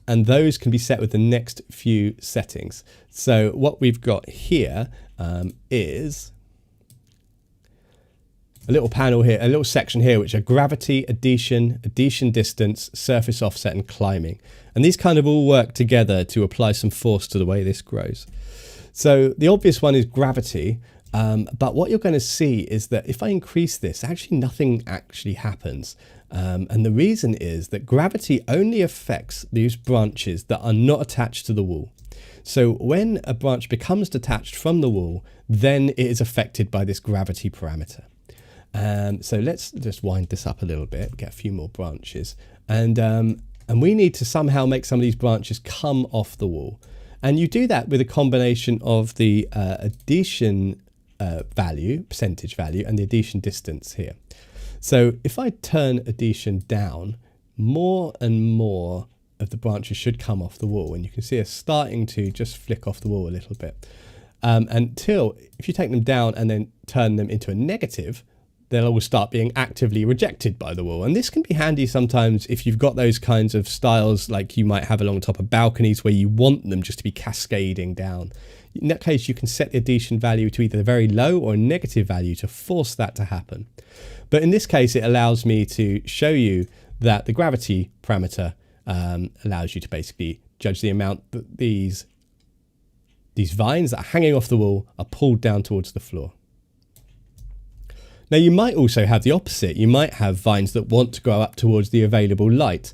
those can be set with the next few settings. So what we've got here is a little panel here, a little section here, which are gravity, adhesion distance, surface offset, and climbing. And these kind of all work together to apply some force to the way this grows. So the obvious one is gravity. But what you're going to see is that if I increase this, actually nothing actually happens. And the reason is that gravity only affects these branches that are not attached to the wall. So when a branch becomes detached from the wall, then it is affected by this gravity parameter. So let's just wind this up a little bit, get a few more branches. And we need to somehow make some of these branches come off the wall. And you do that with a combination of the adhesion value, percentage value, and the adhesion distance here. So if I turn adhesion down, more and more of the branches should come off the wall, and you can see it's starting to just flick off the wall a little bit. Until if you take them down and then turn them into a negative, they'll all start being actively rejected by the wall. And this can be handy sometimes if you've got those kinds of styles like you might have along the top of balconies where you want them just to be cascading down. In that case, you can set the adhesion value to either a very low or a negative value to force that to happen. But in this case, it allows me to show you that the gravity parameter allows you to basically judge the amount that these vines that are hanging off the wall are pulled down towards the floor. Now, you might also have the opposite. You might have vines that want to grow up towards the available light,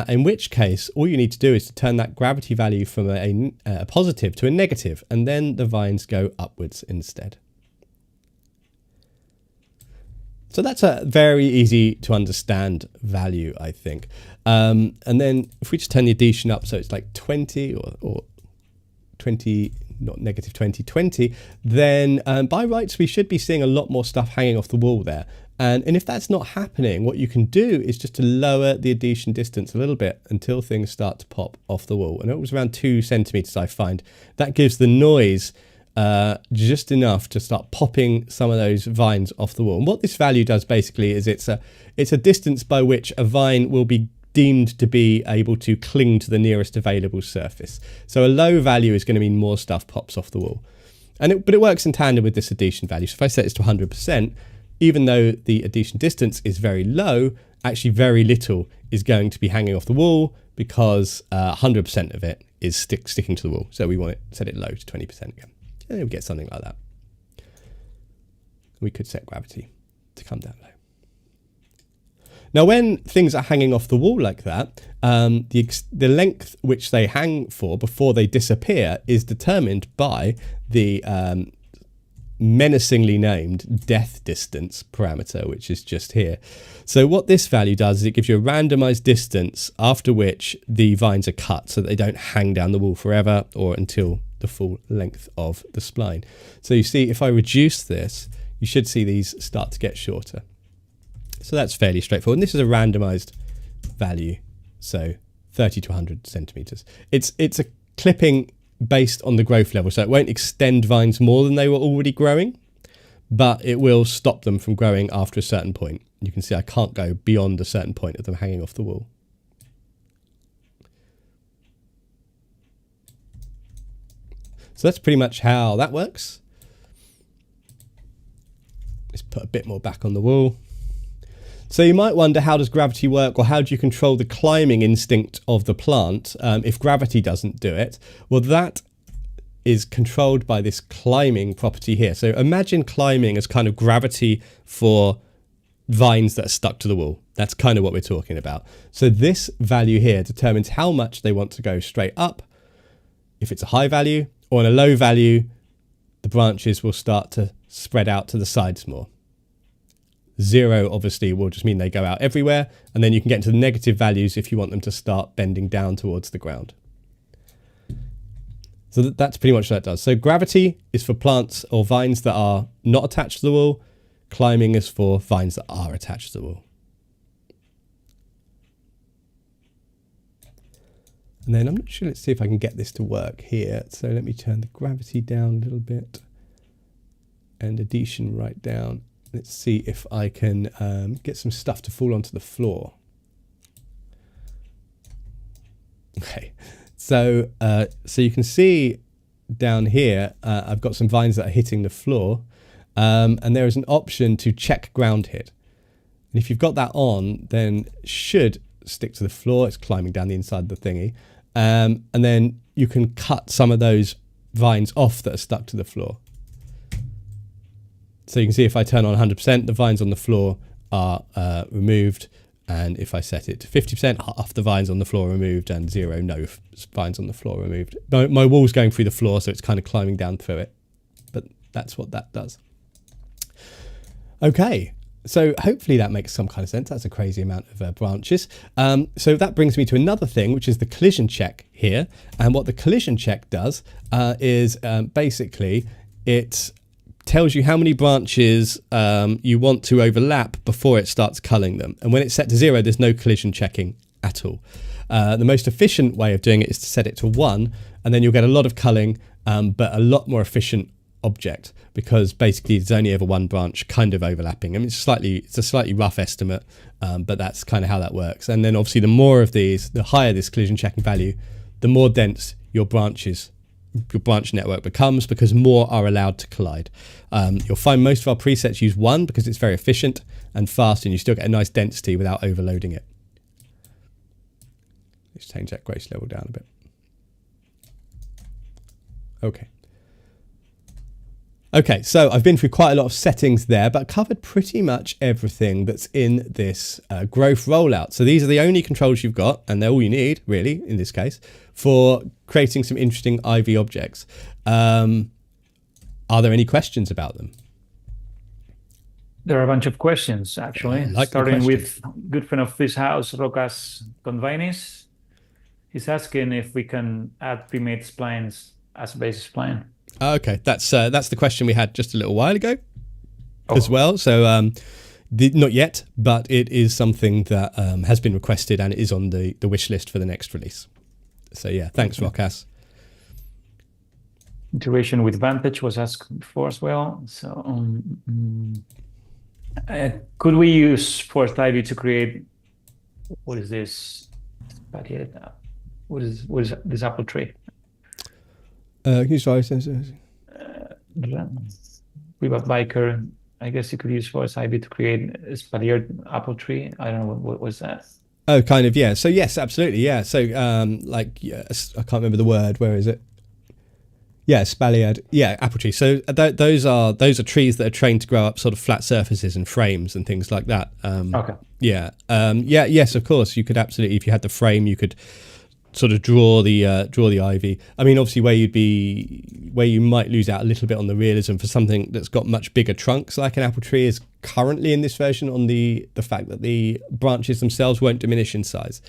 in which case all you need to do is to turn that gravity value from a positive to a negative, and then the vines go upwards instead. So that's a very easy to understand value, I think. And then if we just turn the adhesion up so it's like 20 or 20, not negative 20, 20, then by rights we should be seeing a lot more stuff hanging off the wall there. And if that's not happening, what you can do is just to lower the adhesion distance a little bit until things start to pop off the wall. And it was around 2 centimeters, I find. That gives the noise just enough to start popping some of those vines off the wall. And what this value does basically is it's a distance by which a vine will be deemed to be able to cling to the nearest available surface. So a low value is going to mean more stuff pops off the wall. But it works in tandem with this adhesion value. So if I set this to 100%, even though the adhesion distance is very low, actually very little is going to be hanging off the wall because 100% of it is sticking to the wall. So we want to set it low to 20% again. And we get something like that. We could set gravity to come down low. Now, when things are hanging off the wall like that, the length which they hang for before they disappear is determined by the menacingly named death distance parameter, which is just here. So what this value does is it gives you a randomized distance after which the vines are cut so that they don't hang down the wall forever or until the full length of the spline. So you see, if I reduce this, you should see these start to get shorter. So that's fairly straightforward. And this is a randomized value, so 30 to 100 centimeters. It's a clipping based on the growth level, so it won't extend vines more than they were already growing, but it will stop them from growing after a certain point. You can see I can't go beyond a certain point of them hanging off the wall. So that's pretty much how that works. Let's put a bit more back on the wall. So you might wonder, how does gravity work, or how do you control the climbing instinct of the plant if gravity doesn't do it? Well, that is controlled by this climbing property here. So imagine climbing as kind of gravity for vines that are stuck to the wall. That's kind of what we're talking about. So this value here determines how much they want to go straight up. If it's a high value, or in a low value, the branches will start to spread out to the sides more. 0 obviously will just mean they go out everywhere, and then you can get into the negative values if you want them to start bending down towards the ground. So that's pretty much what it does. So gravity is for plants or vines that are not attached to the wall. Climbing is for vines that are attached to the wall. And then I'm not sure, let's see if I can get this to work here. So let me turn the gravity down a little bit and adhesion right down. Let's see if I can get some stuff to fall onto the floor. Okay, so you can see down here, I've got some vines that are hitting the floor, and there is an option to check ground hit. And if you've got that on, then it should stick to the floor. It's climbing down the inside of the thingy. And then you can cut some of those vines off that are stuck to the floor. So you can see if I turn on 100%, the vines on the floor are removed. And if I set it to 50%, half the vines on the floor are removed, and 0, no vines on the floor removed. My wall's going through the floor, so it's kind of climbing down through it. But that's what that does. Okay, so hopefully that makes some kind of sense. That's a crazy amount of branches. So that brings me to another thing, which is the collision check here. And what the collision check does is basically it tells you how many branches you want to overlap before it starts culling them. And when it's set to 0, there's no collision checking at all. The most efficient way of doing it is to set it to 1, and then you'll get a lot of culling, but a lot more efficient object, because basically there's only ever one branch kind of overlapping. I mean, it's a slightly rough estimate, but that's kind of how that works. And then obviously the more of these, the higher this collision checking value, the more dense your branch network becomes, because more are allowed to collide. You'll find most of our presets use 1 because it's very efficient and fast, and you still get a nice density without overloading it. Let's change that grace level down a bit. Okay, so I've been through quite a lot of settings there, but covered pretty much everything that's in this growth rollout. So these are the only controls you've got, and they're all you need, really, in this case, for creating some interesting Ivy objects. Are there any questions about them? There are a bunch of questions, actually. Starting with good friend of this house, Rocas Convinis. He's asking if we can add pre-made splines as a base spline. Okay, that's the question we had just a little while ago as well. So not yet, but it is something that has been requested, and it is on the wish list for the next release. So yeah, thanks, Rocas. Integration with Vantage was asked before as well. So could we use ForestIvy to create, what is this? What is this apple tree? Can you try? Rebab Biker. I guess you could use ForestIvy to create a spaliered apple tree. I don't know, what was that? Oh, kind of, yeah. So yes, absolutely, yeah. So I can't remember the word. Where is it? Yeah, spalliad. Yeah, apple tree. So those are trees that are trained to grow up sort of flat surfaces and frames and things like that. Okay. Yeah. Yes, of course. You could absolutely, if you had the frame, you could sort of draw the ivy. I mean, obviously, where you might lose out a little bit on the realism for something that's got much bigger trunks like an apple tree is currently in this version on the fact that the branches themselves won't diminish in size.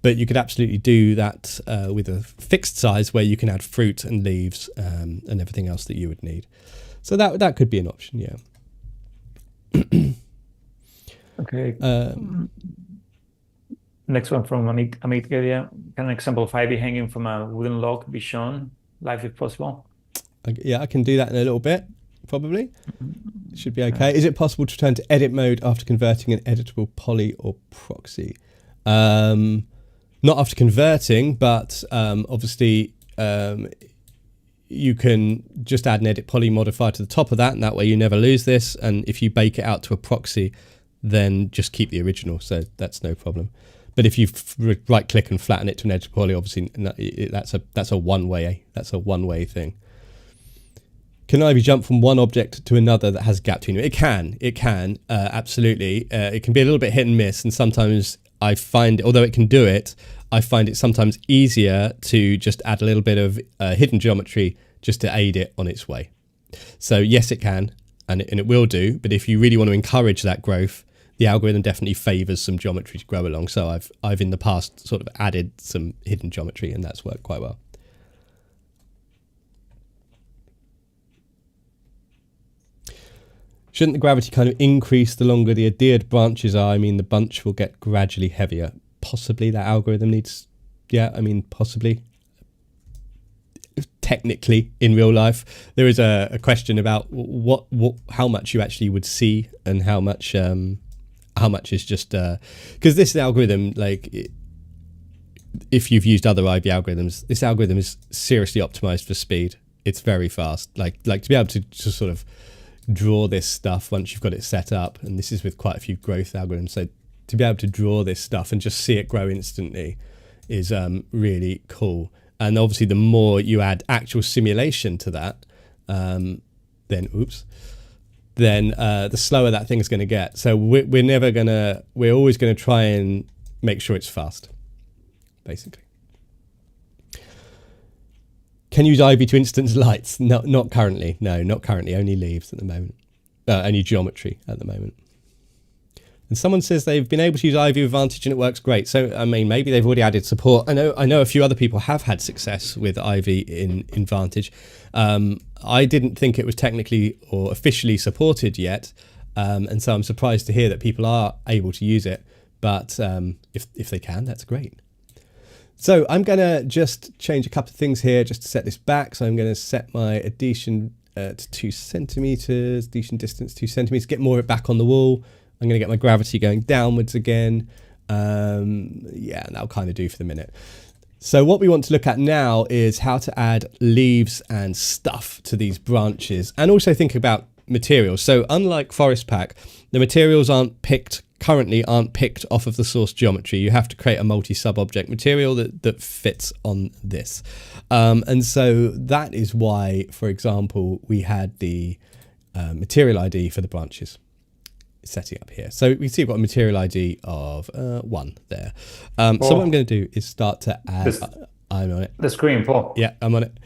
But you could absolutely do that with a fixed size where you can add fruit and leaves and everything else that you would need. So that could be an option, yeah. Okay. Next one from Amit Gedia. Can an example of ivy hanging from a wooden log be shown live if possible? Yeah, I can do that in a little bit, probably. It should be okay. Is it possible to return to edit mode after converting an editable poly or proxy? Not after converting, but obviously you can just add an edit poly modifier to the top of that, and that way you never lose this. And if you bake it out to a proxy, then just keep the original, so that's no problem. But if you right click and flatten it to an edit poly, obviously that's a one-way thing. Can Ivy jump from one object to another that has a gap between them? It can, absolutely. It can be a little bit hit and miss, and sometimes I find, although it can do it, I find it sometimes easier to just add a little bit of hidden geometry just to aid it on its way. So yes, it can, and it will do, but if you really want to encourage that growth, the algorithm definitely favors some geometry to grow along. So I've in the past sort of added some hidden geometry, and that's worked quite well. Shouldn't the gravity kind of increase the longer the adhered branches are? I mean, the bunch will get gradually heavier. Possibly that algorithm needs, yeah, I mean, possibly. Technically, in real life, there is a question about how much you actually would see and how much is just, because this algorithm, like, if you've used other Ivy algorithms, this algorithm is seriously optimized for speed. It's very fast. Like to be able to just sort of draw this stuff once you've got it set up, and this is with quite a few growth algorithms, so to be able to draw this stuff and just see it grow instantly is really cool. And obviously the more you add actual simulation to that, then the slower that thing is going to get. So we're always going to try and make sure it's fast, basically. Can you use Ivy to instance lights? No, not currently. No, not currently. Only leaves at the moment. Only geometry at the moment. And someone says they've been able to use Ivy with Vantage and it works great. So, I mean, maybe they've already added support. I know a few other people have had success with Ivy in Vantage. I didn't think it was technically or officially supported yet. And so I'm surprised to hear that people are able to use it. But if they can, that's great. So I'm going to just change a couple of things here just to set this back. So I'm going to set my adhesion to 2 centimeters, adhesion distance 2 centimeters, get more of it back on the wall. I'm going to get my gravity going downwards again. Yeah, that'll kind of do for the minute. So what we want to look at now is how to add leaves and stuff to these branches, and also think about materials. So unlike ForestPack, the materials currently aren't picked off of the source geometry. You have to create a multi-sub-object material that fits on this. And so that is why, for example, we had the material ID for the branches setting up here. So we can see we've got a material ID of 1 there. So what I'm going to do is start to add... I'm on it. The screen, Paul. Yeah, I'm on it.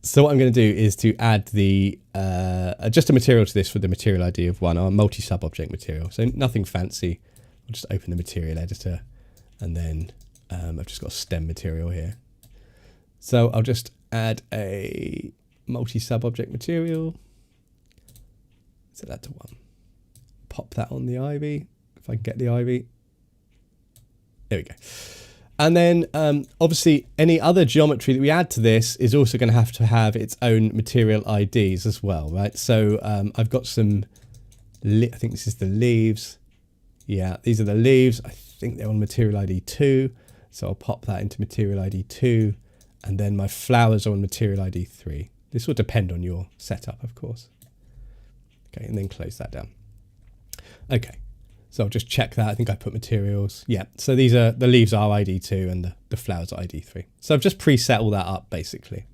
So what I'm going to do is to add the just a material to this with the material ID of 1, our multi-sub-object material. So nothing fancy. I'll just open the material editor, and then I've just got a stem material here. So I'll just add a multi-sub-object material. Set that to 1. Pop that on the Ivy, if I can get the Ivy. There we go. And then obviously any other geometry that we add to this is also going to have its own material IDs as well, right? So I've got some, I think this is the leaves. Yeah, these are the leaves. I think they're on material ID 2. So I'll pop that into material ID 2. And then my flowers are on material ID 3. This will depend on your setup, of course. Okay, and then close that down. Okay, So I'll just check that. I think I put materials. Yeah, so these are, the leaves are ID2 and the flowers are ID3. So I've just preset all that up basically.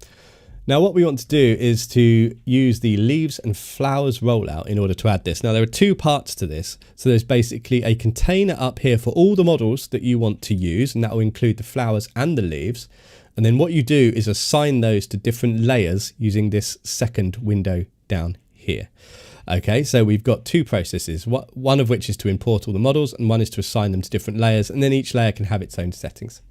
Now what we want to do is to use the leaves and flowers rollout in order to add this. Now there are two parts to this. So there's basically a container up here for all the models that you want to use, and that will include the flowers and the leaves. And then what you do is assign those to different layers using this second window down here. Okay, so we've got two processes, one of which is to import all the models and one is to assign them to different layers, and then each layer can have its own settings.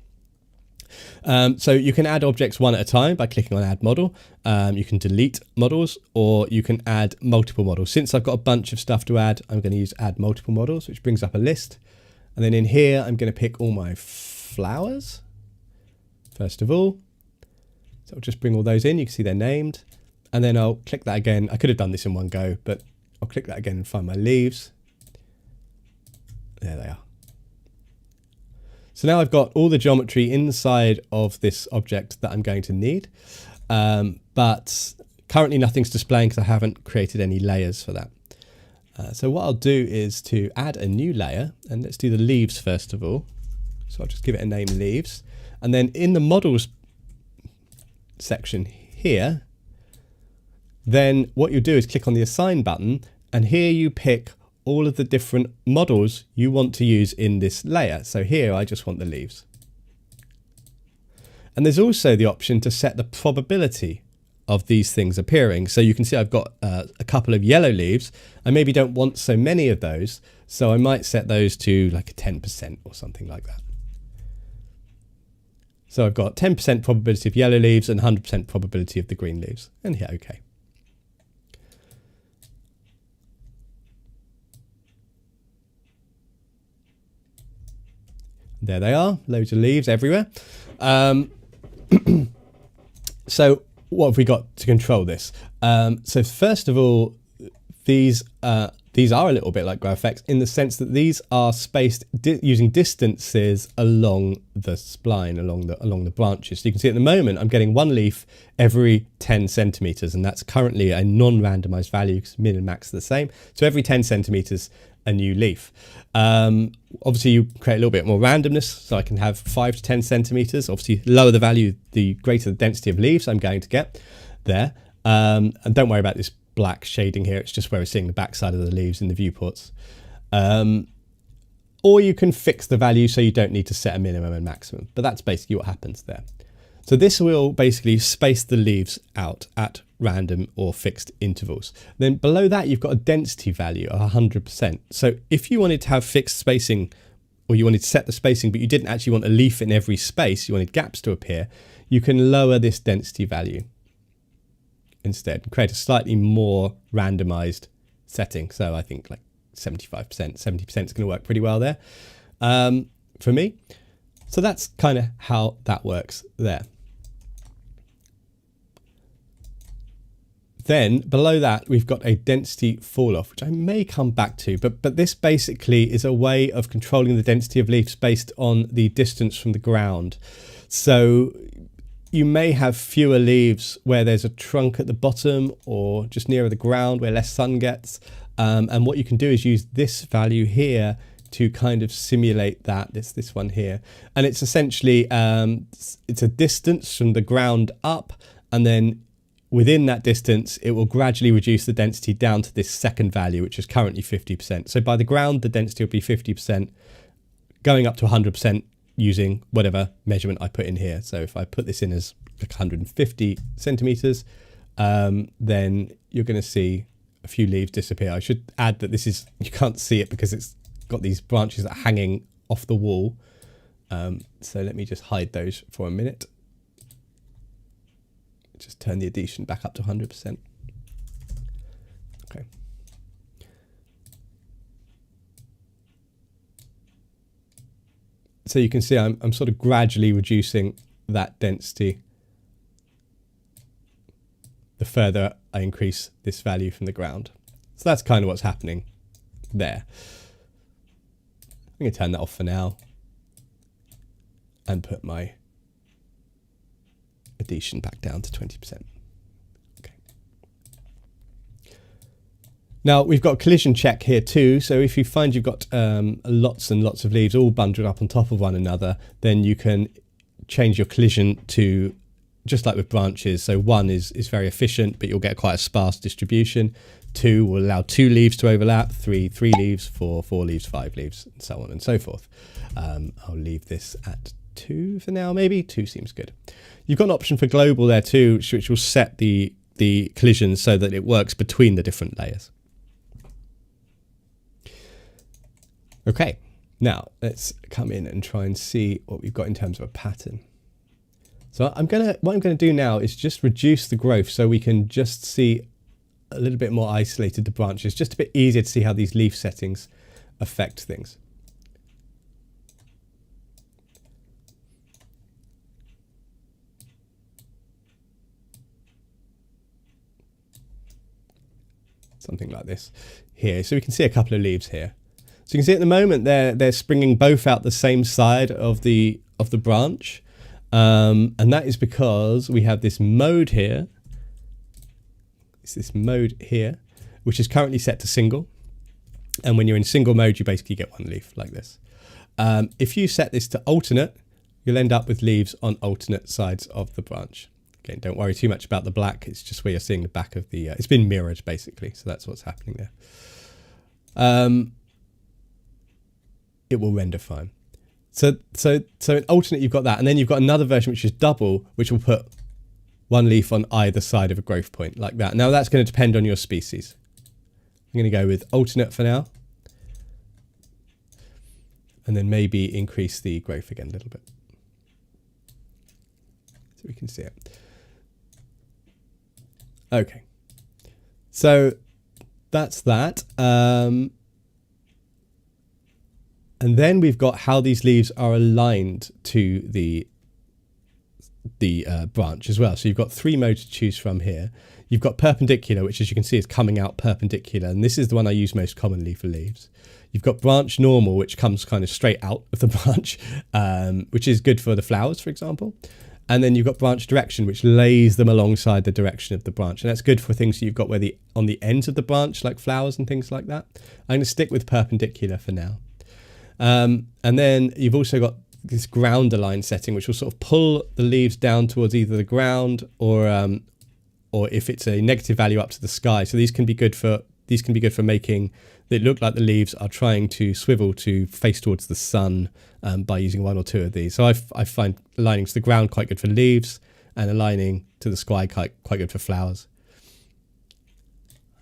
So you can add objects one at a time by clicking on add model. You can delete models, or you can add multiple models. Since I've got a bunch of stuff to add, I'm going to use add multiple models, which brings up a list. And then in here, I'm going to pick all my flowers, first of all. So I'll just bring all those in. You can see they're named. And then I'll click that again. I could have done this in one go, but I'll click that again and find my leaves. There they are. So now I've got all the geometry inside of this object that I'm going to need, but currently nothing's displaying because I haven't created any layers for that. So what I'll do is to add a new layer, and let's do the leaves first of all. So I'll just give it a name, leaves. And then in the models section here, then what you do is click on the assign button, and here you pick all of the different models you want to use in this layer. So here I just want the leaves. And there's also the option to set the probability of these things appearing. So you can see I've got a couple of yellow leaves. I maybe don't want so many of those, so I might set those to like a 10% or something like that. So I've got 10% probability of yellow leaves and 100% probability of the green leaves, and hit OK. There they are, loads of leaves everywhere. So what have we got to control this? So first of all, these are a little bit like GrowFX in the sense that these are spaced using distances along the spline, along the branches. So you can see at the moment I'm getting one leaf every 10 centimeters, and that's currently a non-randomized value because min and max are the same. So every 10 centimeters, a new leaf. Obviously you create a little bit more randomness, so I can have 5 to 10 centimeters. Obviously lower the value, the greater the density of leaves I'm going to get there. And don't worry about this black shading here, it's just where we're seeing the backside of the leaves in the viewports. Or you can fix the value so you don't need to set a minimum and maximum, but that's basically what happens there. So this will basically space the leaves out at random or fixed intervals. Then below that, you've got a density value of 100%. So if you wanted to have fixed spacing, or you wanted to set the spacing, but you didn't actually want a leaf in every space, you wanted gaps to appear, you can lower this density value instead and create a slightly more randomized setting. So I think like 75%, 70% is going to work pretty well there for me. So that's kind of how that works there. Then below that, we've got a density fall off, which I may come back to, but this basically is a way of controlling the density of leaves based on the distance from the ground. So you may have fewer leaves where there's a trunk at the bottom or just nearer the ground where less sun gets. And what you can do is use this value here to kind of simulate that, this one here. And it's essentially, it's a distance from the ground up, and then within that distance, it will gradually reduce the density down to this second value, which is currently 50%. So by the ground, the density will be 50%, going up to 100% using whatever measurement I put in here. So if I put this in as like 150 centimeters, then you're going to see a few leaves disappear. I should add that this is, you can't see it because it's got these branches that are hanging off the wall. So let me just hide those for a minute. Just turn the adhesion back up to 100%. Okay. So you can see I'm sort of gradually reducing that density the further I increase this value from the ground. So that's kind of what's happening there. I'm going to turn that off for now and put my adhesion back down to 20%. Okay. Now we've got a collision check here too, so if you find you've got lots and lots of leaves all bundled up on top of one another, then you can change your collision to just like with branches. So 1 is very efficient, but you'll get quite a sparse distribution. 2 will allow 2 leaves to overlap, 3 leaves, 4 leaves, 5 leaves, and so on and so forth. I'll leave this at 2 for now, maybe. 2 seems good. You've got an option for global there too, which will set the collisions so that it works between the different layers. Okay, now let's come in and try and see what we've got in terms of a pattern. So what I'm gonna do now is just reduce the growth so we can just see a little bit more isolated the branches, just a bit easier to see how these leaf settings affect things. Something like this here. So we can see a couple of leaves here. So you can see at the moment they're springing both out the same side of the branch, and that is because we have this mode here. It's this mode here, which is currently set to single, and when you're in single mode, you basically get 1 leaf like this. If you set this to alternate, you'll end up with leaves on alternate sides of the branch. Again, don't worry too much about the black. It's just where you're seeing the back of the. It's been mirrored basically, so that's what's happening there. It will render fine. So in alternate you've got that, and then you've got another version which is double, which will put 1 leaf on either side of a growth point like that. Now that's going to depend on your species. I'm going to go with alternate for now, and then maybe increase the growth again a little bit so we can see it. Okay, so that's that. And then we've got how these leaves are aligned to the branch as well. So you've got 3 modes to choose from here. You've got perpendicular, which as you can see is coming out perpendicular, and this is the one I use most commonly for leaves. You've got branch normal, which comes kind of straight out of the branch, which is good for the flowers, for example. And then you've got branch direction, which lays them alongside the direction of the branch. And that's good for things that you've got on the ends of the branch, like flowers and things like that. I'm going to stick with perpendicular for now. And then you've also got this ground align setting, which will sort of pull the leaves down towards either the ground or if it's a negative value up to the sky. So these can be good for making it look like the leaves are trying to swivel to face towards the sun by using 1 or 2 of these. So I find aligning to the ground quite good for leaves, and aligning to the sky quite good for flowers.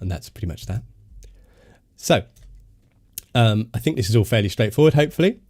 And that's pretty much that. So I think this is all fairly straightforward, hopefully.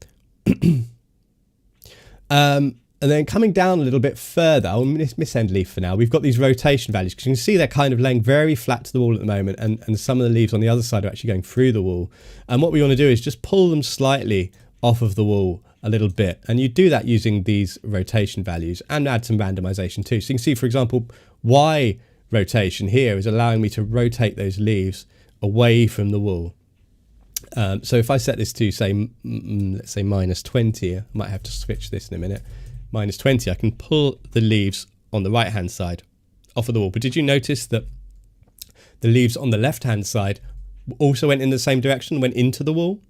And then coming down a little bit further, I'll miss end leaf for now. We've got these rotation values, because you can see they're kind of laying very flat to the wall at the moment, and some of the leaves on the other side are actually going through the wall. And what we want to do is just pull them slightly off of the wall a little bit. And you do that using these rotation values, and add some randomization too. So you can see, for example, Y rotation here is allowing me to rotate those leaves away from the wall. So if I set this to, say, let's say -20, I might have to switch this in a minute. -20, I can pull the leaves on the right-hand side off of the wall. But did you notice that the leaves on the left-hand side also went in the same direction, went into the wall?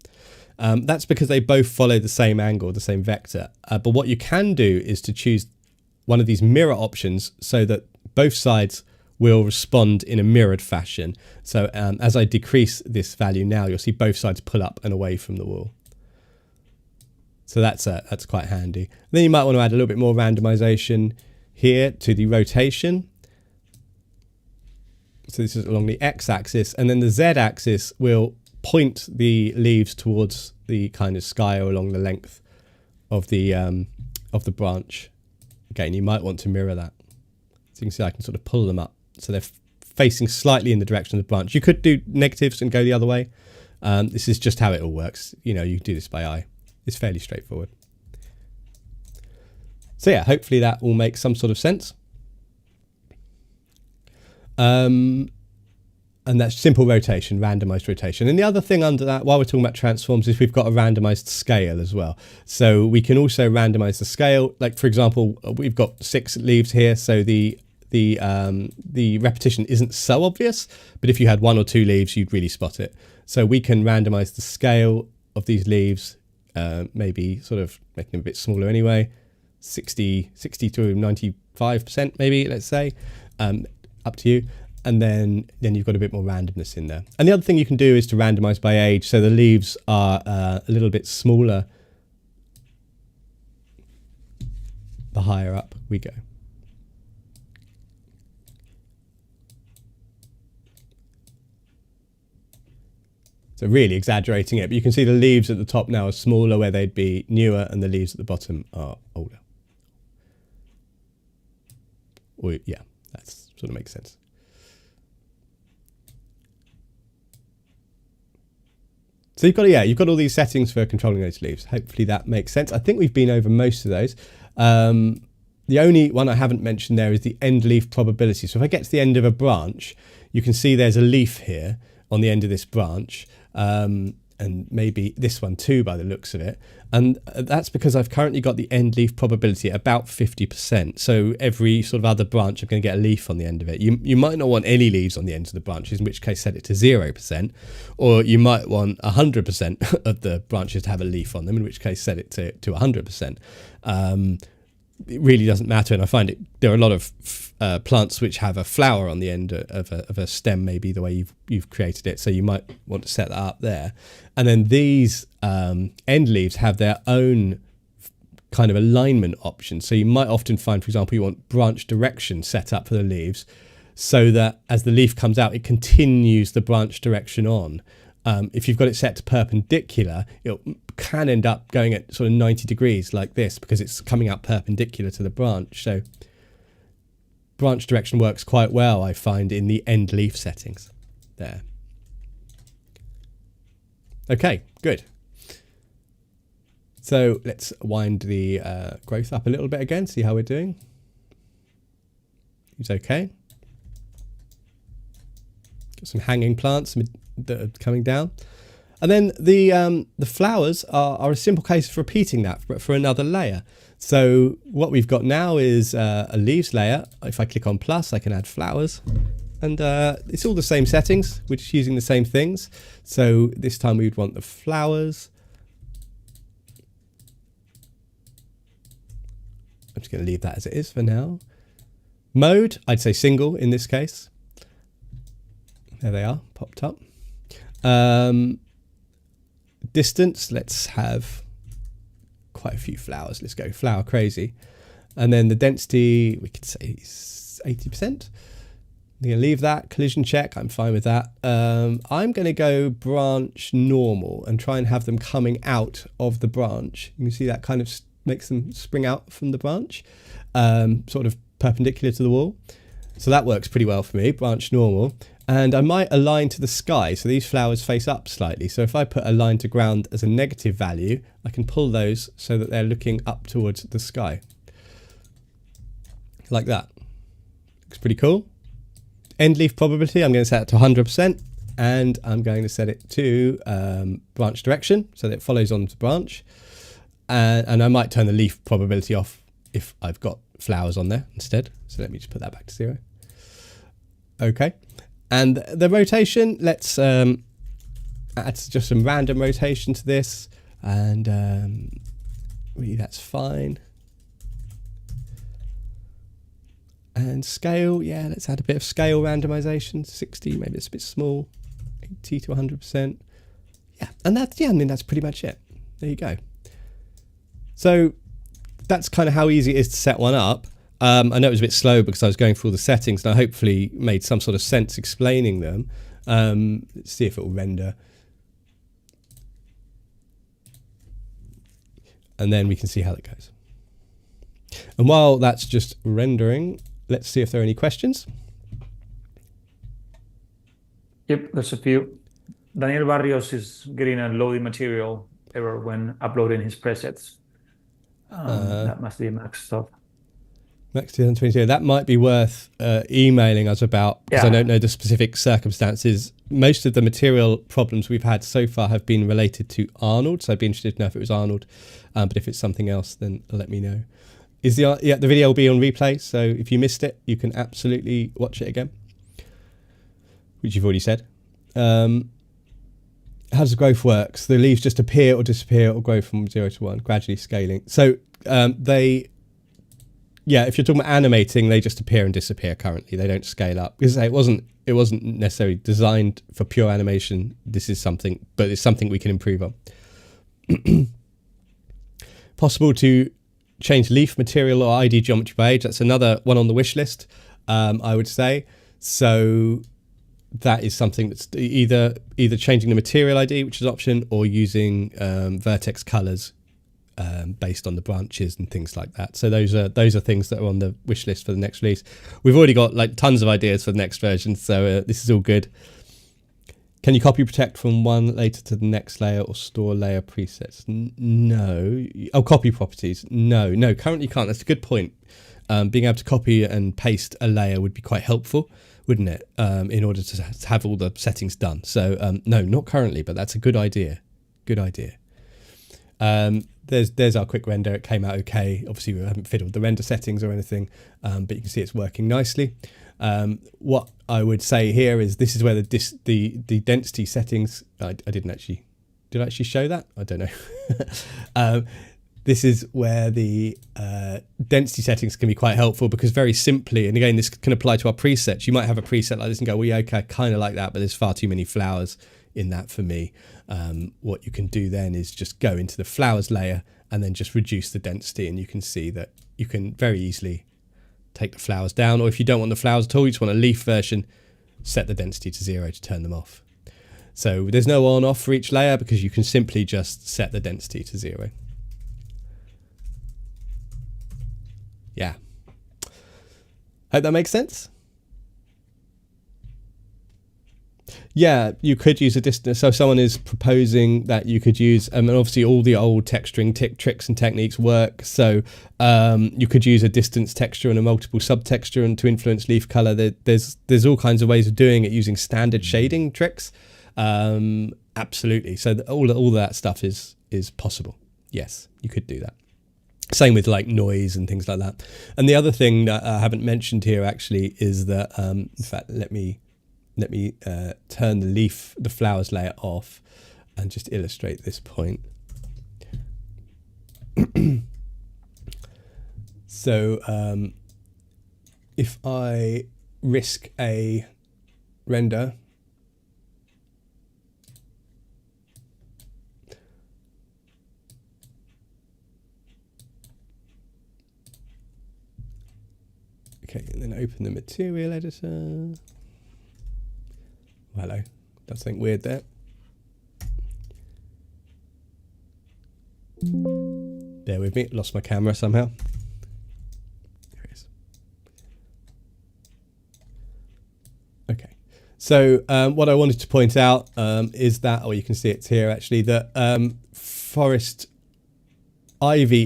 That's because they both follow the same angle, the same vector. But what you can do is to choose one of these mirror options so that both sides will respond in a mirrored fashion. So as I decrease this value now, you'll see both sides pull up and away from the wall. So that's quite handy. Then you might want to add a little bit more randomization here to the rotation. So this is along the x-axis, and then the z-axis will point the leaves towards the kind of sky or along the length of the branch. Again, you might want to mirror that. So you can see I can sort of pull them up so they're facing slightly in the direction of the branch. You could do negatives and go the other way. This is just how it all works. You know, you do this by eye. It's fairly straightforward. So yeah, hopefully that will make some sort of sense. And that's simple rotation, randomized rotation. And the other thing under that, while we're talking about transforms, is we've got a randomized scale as well. So we can also randomize the scale. Like, for example, we've got 6 leaves here. So the the repetition isn't so obvious, but if you had 1 or 2 leaves, you'd really spot it. So we can randomize the scale of these leaves, maybe sort of making them a bit smaller anyway, 60 to 95% maybe, let's say, up to you. And then you've got a bit more randomness in there. And the other thing you can do is to randomize by age. So the leaves are a little bit smaller the higher up we go. So really exaggerating it, but you can see the leaves at the top now are smaller where they'd be newer, and the leaves at the bottom are older. Or, yeah, that sort of makes sense. So you've got all these settings for controlling those leaves. Hopefully that makes sense. I think we've been over most of those. The only one I haven't mentioned there is the end leaf probability. So if I get to the end of a branch, you can see there's a leaf here on the end of this branch, and maybe this one too by the looks of it. And that's because I've currently got the end leaf probability at about 50%. So every sort of other branch, I'm going to get a leaf on the end of it. You might not want any leaves on the ends of the branches, in which case set it to 0%, or you might want 100% of the branches to have a leaf on them, in which case set it to 100%. It really doesn't matter, and I find there are a lot of plants which have a flower on the end of a stem, maybe the way you've created it, so you might want to set that up there. And then these end leaves have their own kind of alignment options, so you might often find, for example, you want branch direction set up for the leaves so that as the leaf comes out it continues the branch direction on. If you've got it set to perpendicular, it can end up going at sort of 90 degrees like this because it's coming out perpendicular to the branch. So branch direction works quite well, I find, in the end leaf settings there. Okay, good. So let's wind the growth up a little bit again, see how we're doing. It's okay. Got some hanging plants that are coming down. And then the flowers are a simple case of repeating that, but for another layer. So what we've got now is a leaves layer. If I click on plus, I can add flowers. And it's all the same settings. We're just using the same things. So this time we would want the flowers. I'm just going to leave that as it is for now. Mode, I'd say single in this case. There they are, popped up. Distance, let's have quite a few flowers. Let's go flower crazy. And then the density, we could say 80%. I'm going to leave that. Collision check, I'm fine with that. I'm going to go branch normal and try and have them coming out of the branch. You can see that kind of makes them spring out from the branch, sort of perpendicular to the wall. So that works pretty well for me, branch normal. And I might align to the sky, so these flowers face up slightly. So if I put align to ground as a negative value, I can pull those so that they're looking up towards the sky. Like that. Looks pretty cool. End leaf probability, I'm going to set it to 100%, and I'm going to set it to branch direction, so that it follows on to branch. And I might turn the leaf probability off if I've got flowers on there instead. So let me just put that back to 0. Okay. And the rotation, let's add just some random rotation to this, and really that's fine. And scale, yeah, let's add a bit of scale randomization, 60, maybe it's a bit small, 80 to 100%. Yeah, and that's, yeah, I mean, that's pretty much it. There you go. So that's kind of how easy it is to set one up. I know it was a bit slow because I was going through all the settings, and I hopefully made some sort of sense explaining them. Let's see if it will render. And then we can see how it goes. And while that's just rendering, let's see if there are any questions. Yep, there's a few. Daniel Barrios is getting a loading material error when uploading his presets. That must be Max stuff. Max 2022. That might be worth emailing us about, because I don't know the specific circumstances. Most of the material problems we've had so far have been related to Arnold, so I'd be interested to know if it was Arnold. But if it's something else, then let me know. the video will be on replay, so if you missed it, you can absolutely watch it again, which you've already said. How does the growth work? So the leaves just appear or disappear or grow from 0 to 1, gradually scaling. So if you're talking about animating, they just appear and disappear currently. They don't scale up. Because it wasn't necessarily designed for pure animation. This is something, but it's something we can improve on. Possible to change leaf material or ID geometry by age. That's another one on the wish list, I would say. So that is something that's either changing the material ID, which is an option, or using vertex colors based on the branches and things like that. So those are things that are on the wish list for the next release. We've already got like tons of ideas for the next version, so this is all good. Can you copy protect from one layer to the next layer or store layer presets? No. Oh, copy properties. No, currently you can't. That's a good point. Being able to copy and paste a layer would be quite helpful, wouldn't it? In order to have all the settings done. So no, not currently, but that's a good idea. Good idea. There's our quick render. It came out okay. Obviously, we haven't fiddled the render settings or anything, but you can see it's working nicely. What I would say here is this is where the density settings. I did I actually show that? I don't know. This is where the density settings can be quite helpful, because very simply, and again, this can apply to our presets. You might have a preset like this and go, well, yeah, okay, I kind of like that, but there's far too many flowers in that for me. What you can do then is just go into the flowers layer and then just reduce the density, and you can see that you can very easily take the flowers down, or if you don't want the flowers at all, you just want a leaf version, set the density to 0 to turn them off. So there's no on off for each layer, because you can simply just set the density to 0. Yeah. Hope that makes sense. Yeah, you could use a distance. So someone is proposing that you could use, and obviously all the old texturing tricks and techniques work. So you could use a distance texture and a multiple subtexture and to influence leaf color. There's all kinds of ways of doing it using standard shading tricks. Absolutely. So all that stuff is possible. Yes, you could do that. Same with like noise and things like that. And the other thing that I haven't mentioned here actually is that, in fact, let me turn the flowers layer off and just illustrate this point. So if I risk a render, okay, and then open the material editor. Hello, that's something weird there. Bear with me, lost my camera somehow. There it is. Okay, so what I wanted to point out is that, or you can see it's here actually, that ForestIvy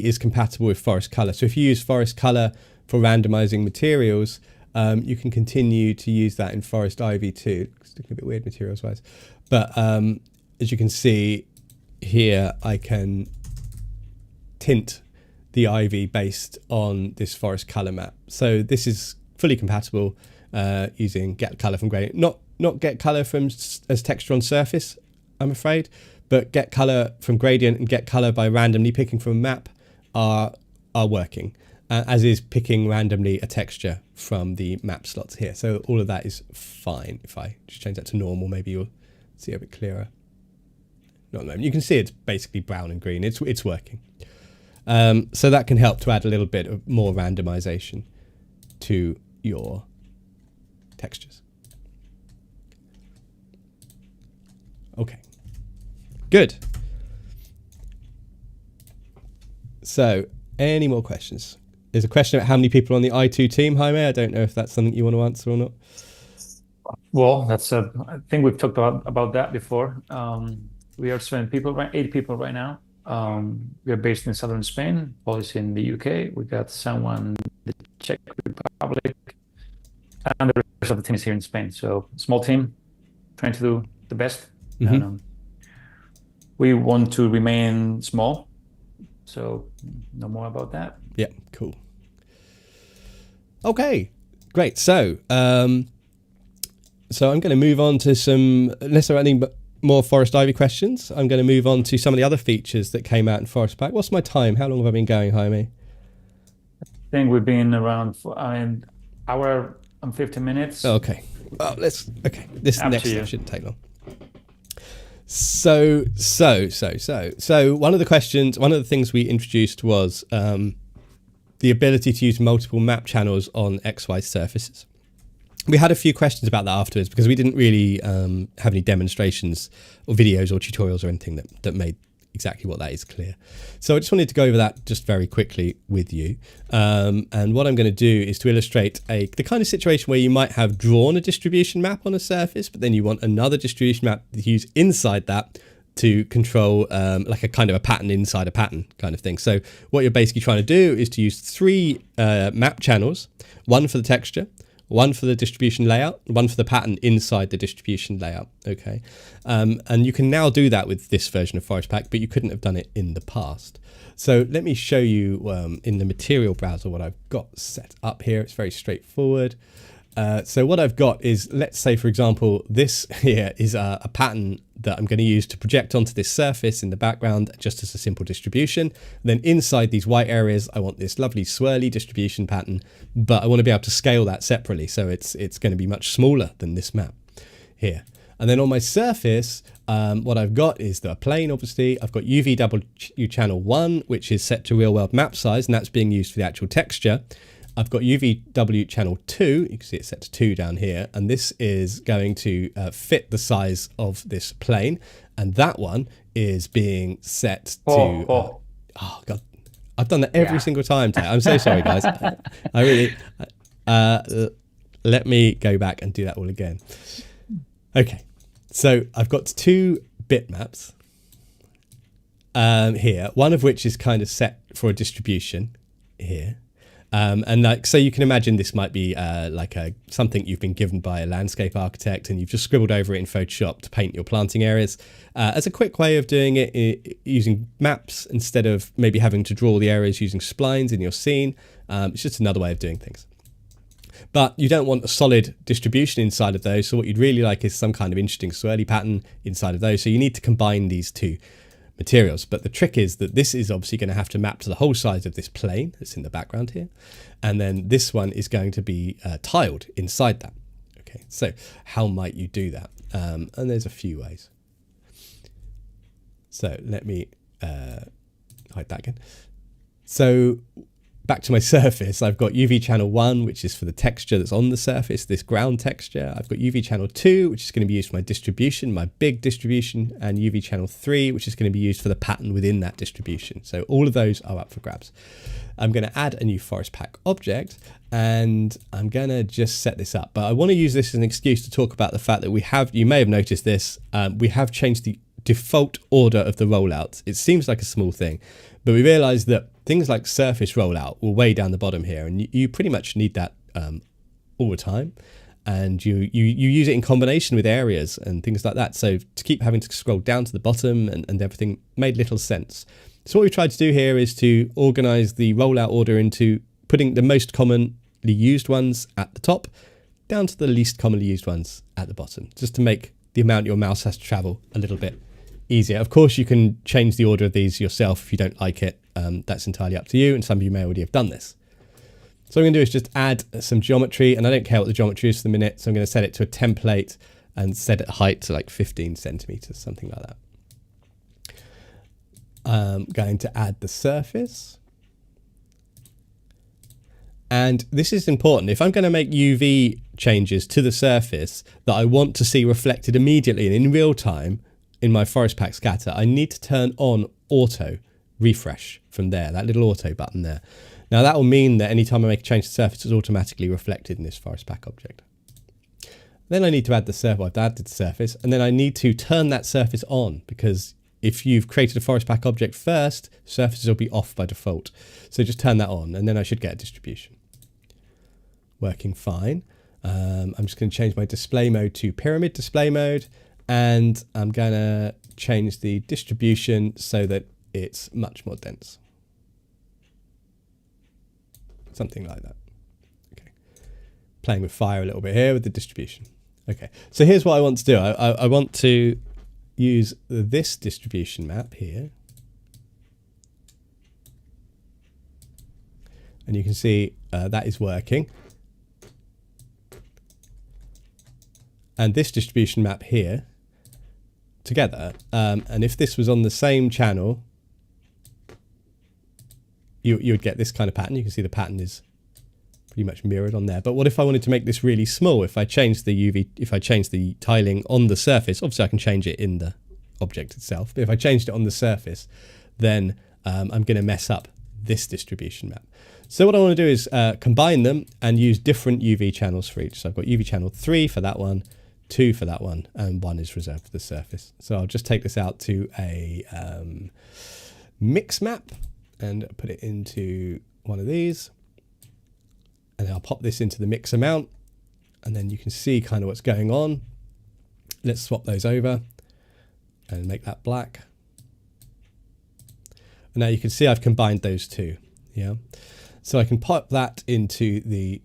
is compatible with Forest Color. So if you use Forest Color for randomizing materials, you can continue to use that in ForestIvy too. It's looking a bit weird materials wise, but as you can see here, I can tint the ivy based on this forest color map. So this is fully compatible using get color from gradient. Not get color from as texture on surface, I'm afraid, but get color from gradient and get color by randomly picking from a map are working. As is picking randomly a texture from the map slots here. So all of that is fine. If I just change that to normal, maybe you'll see a bit clearer. Not at the moment. You can see it's basically brown and green. It's working. So that can help to add a little bit of more randomization to your textures. Okay, good. So any more questions? There's a question about how many people are on the I2 team, Jaime. I don't know if that's something you want to answer or not. Well, that's I think we've talked about that before. We are 7 people, 8 people right now. We are based in southern Spain. Paul is in the UK. We got someone in the Czech Republic, and the rest of the team is here in Spain. So small team, trying to do the best. Mm-hmm. We want to remain small. So no more about that. Yeah, cool. Okay, great. So, so I'm going to move on to some, unless there are any more ForestIvy questions, I'm going to move on to some of the other features that came out in ForestPack. What's my time? How long have I been going, Jaime? I think we've been around for an hour and 50 minutes. Okay. Well, okay. This Up next to you. step shouldn't take long. So one of the things we introduced was the ability to use multiple map channels on XY surfaces. We had a few questions about that afterwards because we didn't really have any demonstrations or videos or tutorials or anything that made exactly what that is clear. So I just wanted to go over that just very quickly with you. And what I'm going to do is to illustrate the kind of situation where you might have drawn a distribution map on a surface, but then you want another distribution map to use inside that to control like a kind of a pattern inside a pattern kind of thing. So what you're basically trying to do is to use three map channels, one for the texture, one for the distribution layout, one for the pattern inside the distribution layout. Okay, and you can now do that with this version of ForestPack, but you couldn't have done it in the past. So let me show you in the material browser what I've got set up here. It's very straightforward. So what I've got is, let's say, for example, this here is a pattern that I'm going to use to project onto this surface in the background just as a simple distribution. Then inside these white areas, I want this lovely swirly distribution pattern, but I want to be able to scale that separately. So it's going to be much smaller than this map here. And then on my surface, what I've got is the plane, obviously. I've got UVW channel 1, which is set to real world map size, and that's being used for the actual texture. I've got UVW channel 2, you can see it's set to 2 down here, and this is going to fit the size of this plane, and that one is being set to... oh God, I've done that every single time today. I'm so sorry, guys. I really... let me go back and do that all again. Okay, so I've got two bitmaps here, one of which is kind of set for a distribution here. And like, so you can imagine this might be like something you've been given by a landscape architect and you've just scribbled over it in Photoshop to paint your planting areas. As a quick way of doing it using maps instead of maybe having to draw the areas using splines in your scene. It's just another way of doing things. But you don't want a solid distribution inside of those. So what you'd really like is some kind of interesting swirly pattern inside of those. So you need to combine these two materials. But the trick is that this is obviously going to have to map to the whole size of this plane that's in the background here. And then this one is going to be tiled inside that. Okay, so how might you do that? And there's a few ways. So let me hide that again. So back to my surface, I've got UV channel 1, which is for the texture that's on the surface, this ground texture. I've got UV channel 2, which is going to be used for my distribution, my big distribution, and UV channel 3, which is going to be used for the pattern within that distribution. So all of those are up for grabs. I'm going to add a new ForestPack object, and I'm going to just set this up. But I want to use this as an excuse to talk about the fact that we have, you may have noticed this, we have changed the default order of the rollouts. It seems like a small thing, but we realized that things like surface rollout will way down the bottom here, and you pretty much need that all the time. And you use it in combination with areas and things like that. So to keep having to scroll down to the bottom and everything made little sense. So what we tried to do here is to organize the rollout order into putting the most commonly used ones at the top down to the least commonly used ones at the bottom, just to make the amount your mouse has to travel a little bit easier. Of course, you can change the order of these yourself if you don't like it. That's entirely up to you, and some of you may already have done this. So what I'm going to do is just add some geometry, and I don't care what the geometry is for the minute, so I'm going to set it to a template and set it height to like 15 centimeters, something like that. I'm going to add the surface. And this is important. If I'm going to make UV changes to the surface that I want to see reflected immediately and in real time in my ForestPack scatter, I need to turn on auto refresh from there, that little auto button there. Now that will mean that anytime I make a change to the surface, it's automatically reflected in this ForestPack object. Then I need to add the surface. I've added the surface, and then I need to turn that surface on, because if you've created a ForestPack object first, surfaces will be off by default. So just turn that on, and then I should get a distribution. Working fine. I'm just going to change my display mode to pyramid display mode, and I'm going to change the distribution so that it's much more dense. Something like that. Okay. playing with fire a little bit here with the distribution. Okay, so here's what I want to do. I want to use this distribution map here. And you can see that is working. And this distribution map here together. And if this was on the same channel, you would get this kind of pattern. You can see the pattern is pretty much mirrored on there. But what if I wanted to make this really small? If I change the UV, if I change the tiling on the surface, obviously I can change it in the object itself. But if I changed it on the surface, then I'm going to mess up this distribution map. So what I want to do is combine them and use different UV channels for each. So I've got UV channel 3 for that one, 2 for that one, and 1 is reserved for the surface. So I'll just take this out to a mix map and put it into one of these. And I'll pop this into the mix amount, and then you can see kind of what's going on. Let's swap those over and make that black. And now you can see I've combined those two. Yeah. So I can pop that into the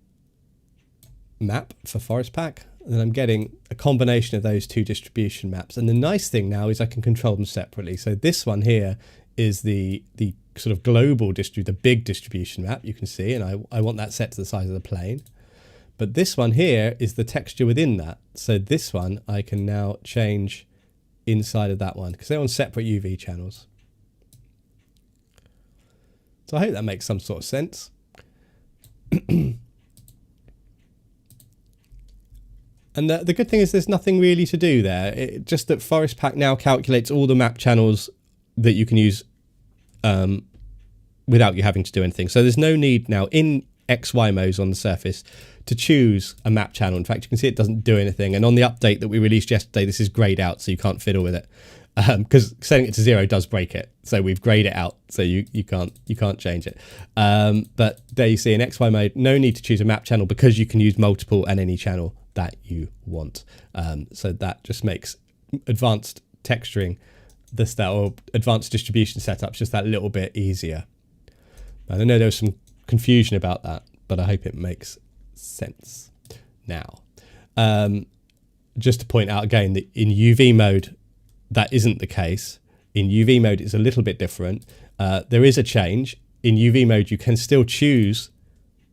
map for ForestPack, and then I'm getting a combination of those two distribution maps. And the nice thing now is I can control them separately. So this one here is the sort of global the big distribution map, you can see, and I want that set to the size of the plane. But this one here is the texture within that. So this one I can now change inside of that one because they're on separate UV channels. So I hope that makes some sort of sense. And the good thing is there's nothing really to do there. Just that ForestPack now calculates all the map channels that you can use without you having to do anything. So there's no need now in XY modes on the surface to choose a map channel. In fact, you can see it doesn't do anything. And on the update that we released yesterday, this is grayed out, so you can't fiddle with it. Because setting it to 0 does break it. So we've grayed it out, so you can't change it. But there you see in XY mode, no need to choose a map channel because you can use multiple and any channel that you want. So that just makes advanced texturing or advanced distribution setups just that little bit easier. And I know there was some confusion about that, but I hope it makes sense now. Just to point out again that in UV mode, that isn't the case. In UV mode, it's a little bit different. There is a change. In UV mode, you can still choose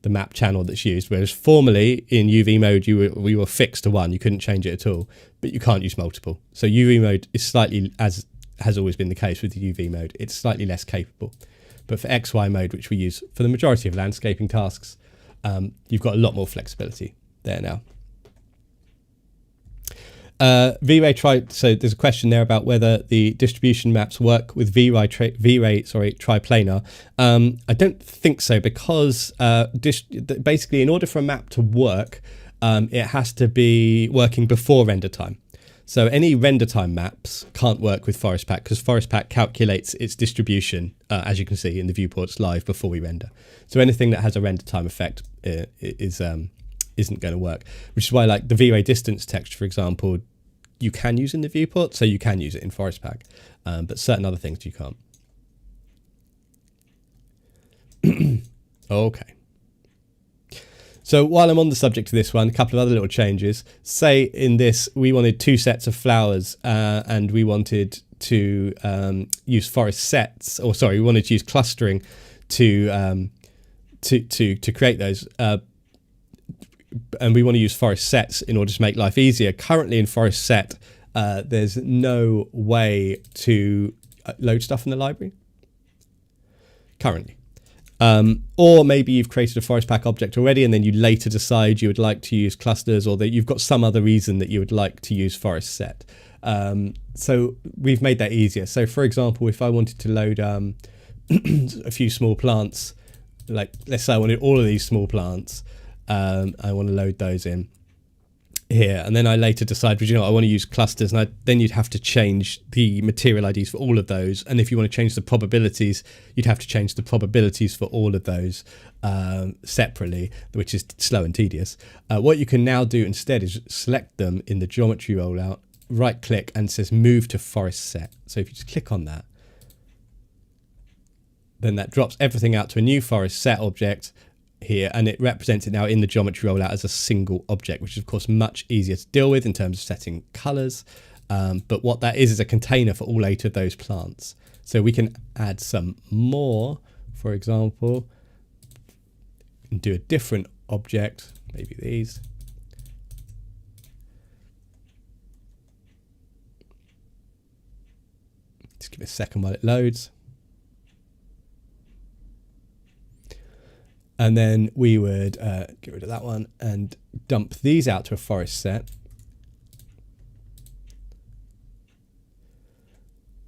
the map channel that's used, whereas formerly in UV mode, we were fixed to one. You couldn't change it at all, but you can't use multiple. So UV mode is slightly, as has always been the case with the UV mode, it's slightly less capable. But for XY mode, which we use for the majority of landscaping tasks, you've got a lot more flexibility there now. V-Ray so there's a question there about whether the distribution maps work with V-Ray triplanar. I don't think so, because basically in order for a map to work, it has to be working before render time. So any render time maps can't work with ForestPack because ForestPack calculates its distribution, as you can see in the viewports live before we render. So anything that has a render time effect isn't going to work, which is why like the V-Ray distance texture, for example, you can use in the viewport, so you can use it in ForestPack, but certain other things you can't. Okay. So while I'm on the subject of this one, a couple of other little changes. Say in this, we wanted 2 sets of flowers and we wanted to use ForestSets, or sorry, we wanted to use clustering to create those. And we want to use ForestSets in order to make life easier. Currently in ForestSet, there's no way to load stuff in the library. Currently. Or maybe you've created a ForestPack object already and then you later decide you would like to use clusters, or that you've got some other reason that you would like to use ForestSet. So we've made that easier. So for example, if I wanted to load a few small plants, like let's say I wanted all of these small plants, I want to load those in here, and then I later decide, you know, I want to use clusters, and then you'd have to change the material IDs for all of those, and if you want to change the probabilities, you'd have to change the probabilities for all of those separately, which is slow and tedious. What you can now do instead is select them in the geometry rollout, right click, and it says move to ForestSet. So if you just click on that, then that drops everything out to a new ForestSet object, here, and it represents it now in the geometry rollout as a single object, which is of course much easier to deal with in terms of setting colors. But what that is a container for all 8 of those plants. So we can add some more, for example, and do a different object, maybe these. Just give it a second while it loads. And then we would get rid of that one and dump these out to a forest set.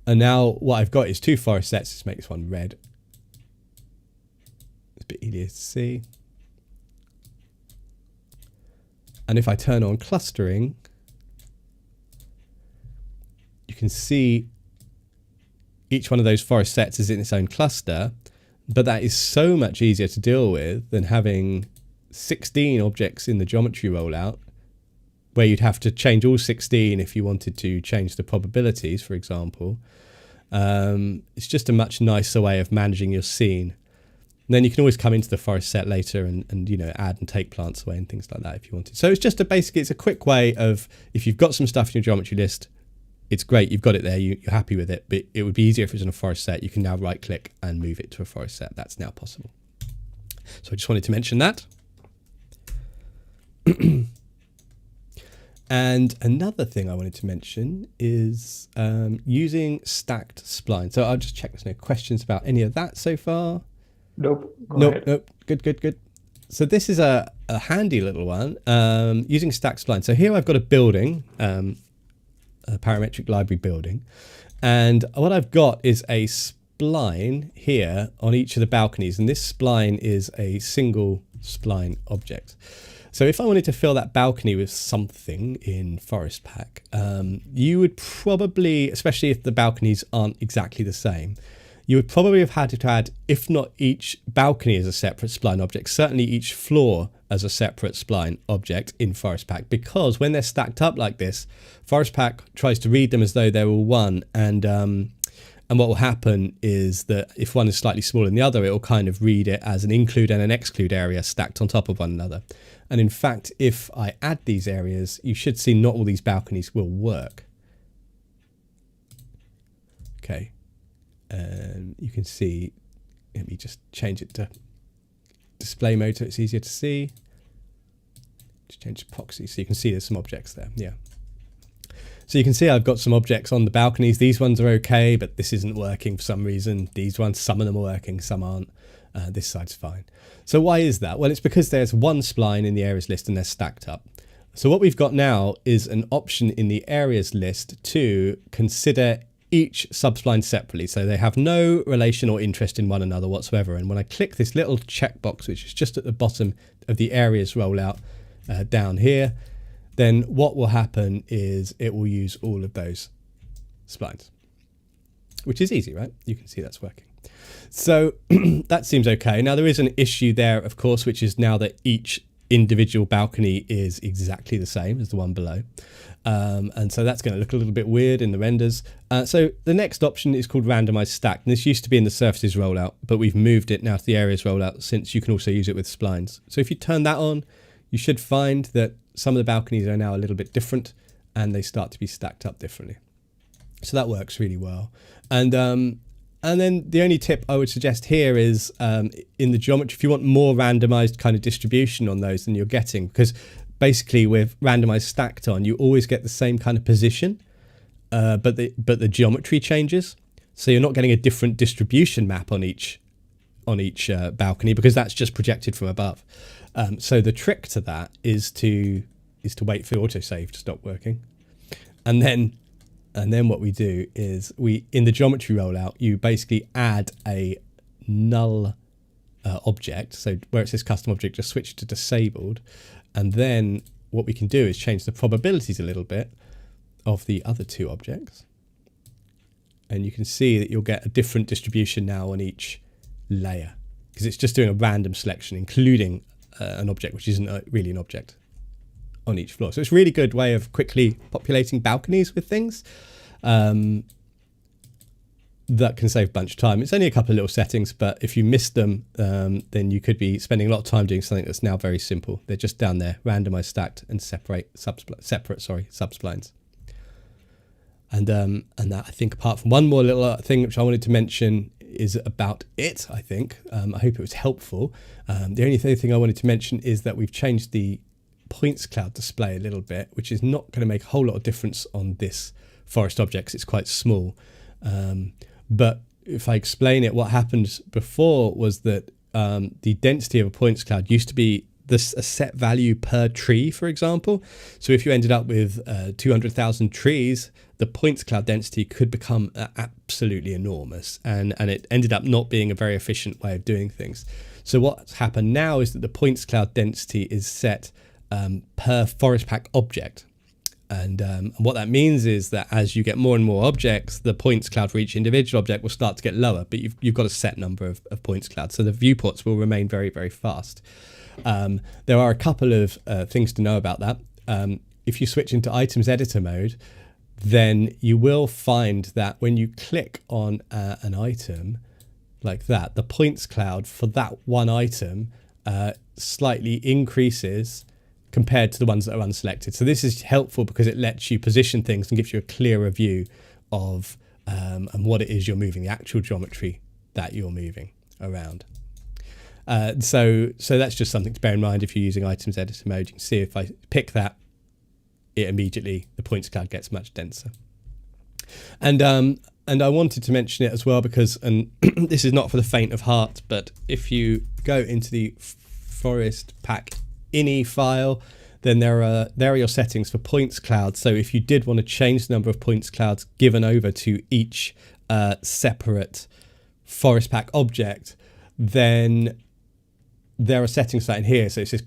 And now what I've got is 2 forest sets. Let's make this one red. It's a bit easier to see. And if I turn on clustering, you can see each one of those forest sets is in its own cluster. But that is so much easier to deal with than having 16 objects in the geometry rollout, where you'd have to change all 16 if you wanted to change the probabilities, for example. It's just a much nicer way of managing your scene. And then you can always come into the forest set later and you know, add and take plants away and things like that if you wanted. So it's just basically it's a quick way of, if you've got some stuff in your geometry list, it's great, you've got it there, you're happy with it, but it would be easier if it was in a forest set. You can now right click and move it to a forest set. That's now possible. So I just wanted to mention that. And another thing I wanted to mention is using stacked splines. So I'll just check there's no questions about any of that so far. Nope. Go ahead. Good. So this is a handy little one, using stacked splines. So here I've got a building, a parametric library building, and what I've got is a spline here on each of the balconies, and this spline is a single spline object. So if I wanted to fill that balcony with something in ForestPack, you would probably, especially if the balconies aren't exactly the same, you would probably have had to add, if not each balcony as a separate spline object, certainly each floor as a separate spline object in ForestPack, because when they're stacked up like this, ForestPack tries to read them as though they're all one, and what will happen is that if one is slightly smaller than the other, it will kind of read it as an include and an exclude area stacked on top of one another. And in fact, if I add these areas, you should see not all these balconies will work. Okay. You can see, let me just change it to display mode so it's easier to see. Just change epoxy so you can see there's some objects there. Yeah. So you can see I've got some objects on the balconies. These ones are okay, but this isn't working for some reason. These ones, some of them are working, some aren't. This side's fine. So why is that? Well, it's because there's one spline in the areas list and they're stacked up. So what we've got now is an option in the areas list to consider each subspline separately, so they have no relation or interest in one another whatsoever. And when I click this little checkbox, which is just at the bottom of the areas rollout down here, then what will happen is it will use all of those splines, which is easy, right? You can see that's working. So that seems okay. Now there is an issue there, of course, which is now that each individual balcony is exactly the same as the one below. And so that's going to look a little bit weird in the renders. So the next option is called randomized stack. And this used to be in the surfaces rollout, but we've moved it now to the areas rollout since you can also use it with splines. So if you turn that on, you should find that some of the balconies are now a little bit different and they start to be stacked up differently. So that works really well. And then the only tip I would suggest here is in the geometry, if you want more randomized kind of distribution on those than you're getting, because basically with randomized stacked on, you always get the same kind of position, but the geometry changes. So you're not getting a different distribution map on each balcony because that's just projected from above. So the trick to that is to wait for the autosave to stop working, and then what we do is in the geometry rollout, you basically add a null object. So where it says custom object, just switch it to disabled. And then what we can do is change the probabilities a little bit of the other two objects. And you can see that you'll get a different distribution now on each layer because it's just doing a random selection, including an object, which isn't really an object, on each floor. So it's a really good way of quickly populating balconies with things. that can save a bunch of time. It's only a couple of little settings, but if you miss them, then you could be spending a lot of time doing something that's now very simple. They're just down there, randomize, stacked, and separate subsplines. And that, I think, apart from one more little thing which I wanted to mention is about it, I think. I hope it was helpful. The only other thing I wanted to mention is that we've changed the points cloud display a little bit, which is not going to make a whole lot of difference on this forest object 'cause it's quite small. But if I explain it, what happened before was that the density of a points cloud used to be a set value per tree, for example. So if you ended up with 200,000 trees, the points cloud density could become absolutely enormous, and it ended up not being a very efficient way of doing things. So what's happened now is that the points cloud density is set per ForestPack object. And what that means is that as you get more and more objects, the points cloud for each individual object will start to get lower, but you've got a set number of points clouds. So the viewports will remain very, very fast. There are a couple of things to know about that. If you switch into items editor mode, then you will find that when you click on an item like that, the points cloud for that one item slightly increases compared to the ones that are unselected. So this is helpful because it lets you position things and gives you a clearer view of and what it is you're moving, the actual geometry that you're moving around. So that's just something to bear in mind if you're using items editor mode. You can see if I pick that, it immediately, the points cloud gets much denser. And I wanted to mention it as well because, and this is not for the faint of heart, but if you go into the ForestPack.ini file, then there are your settings for points clouds. So if you did want to change the number of points clouds given over to each separate ForestPack object, then there are settings for that in here. So it says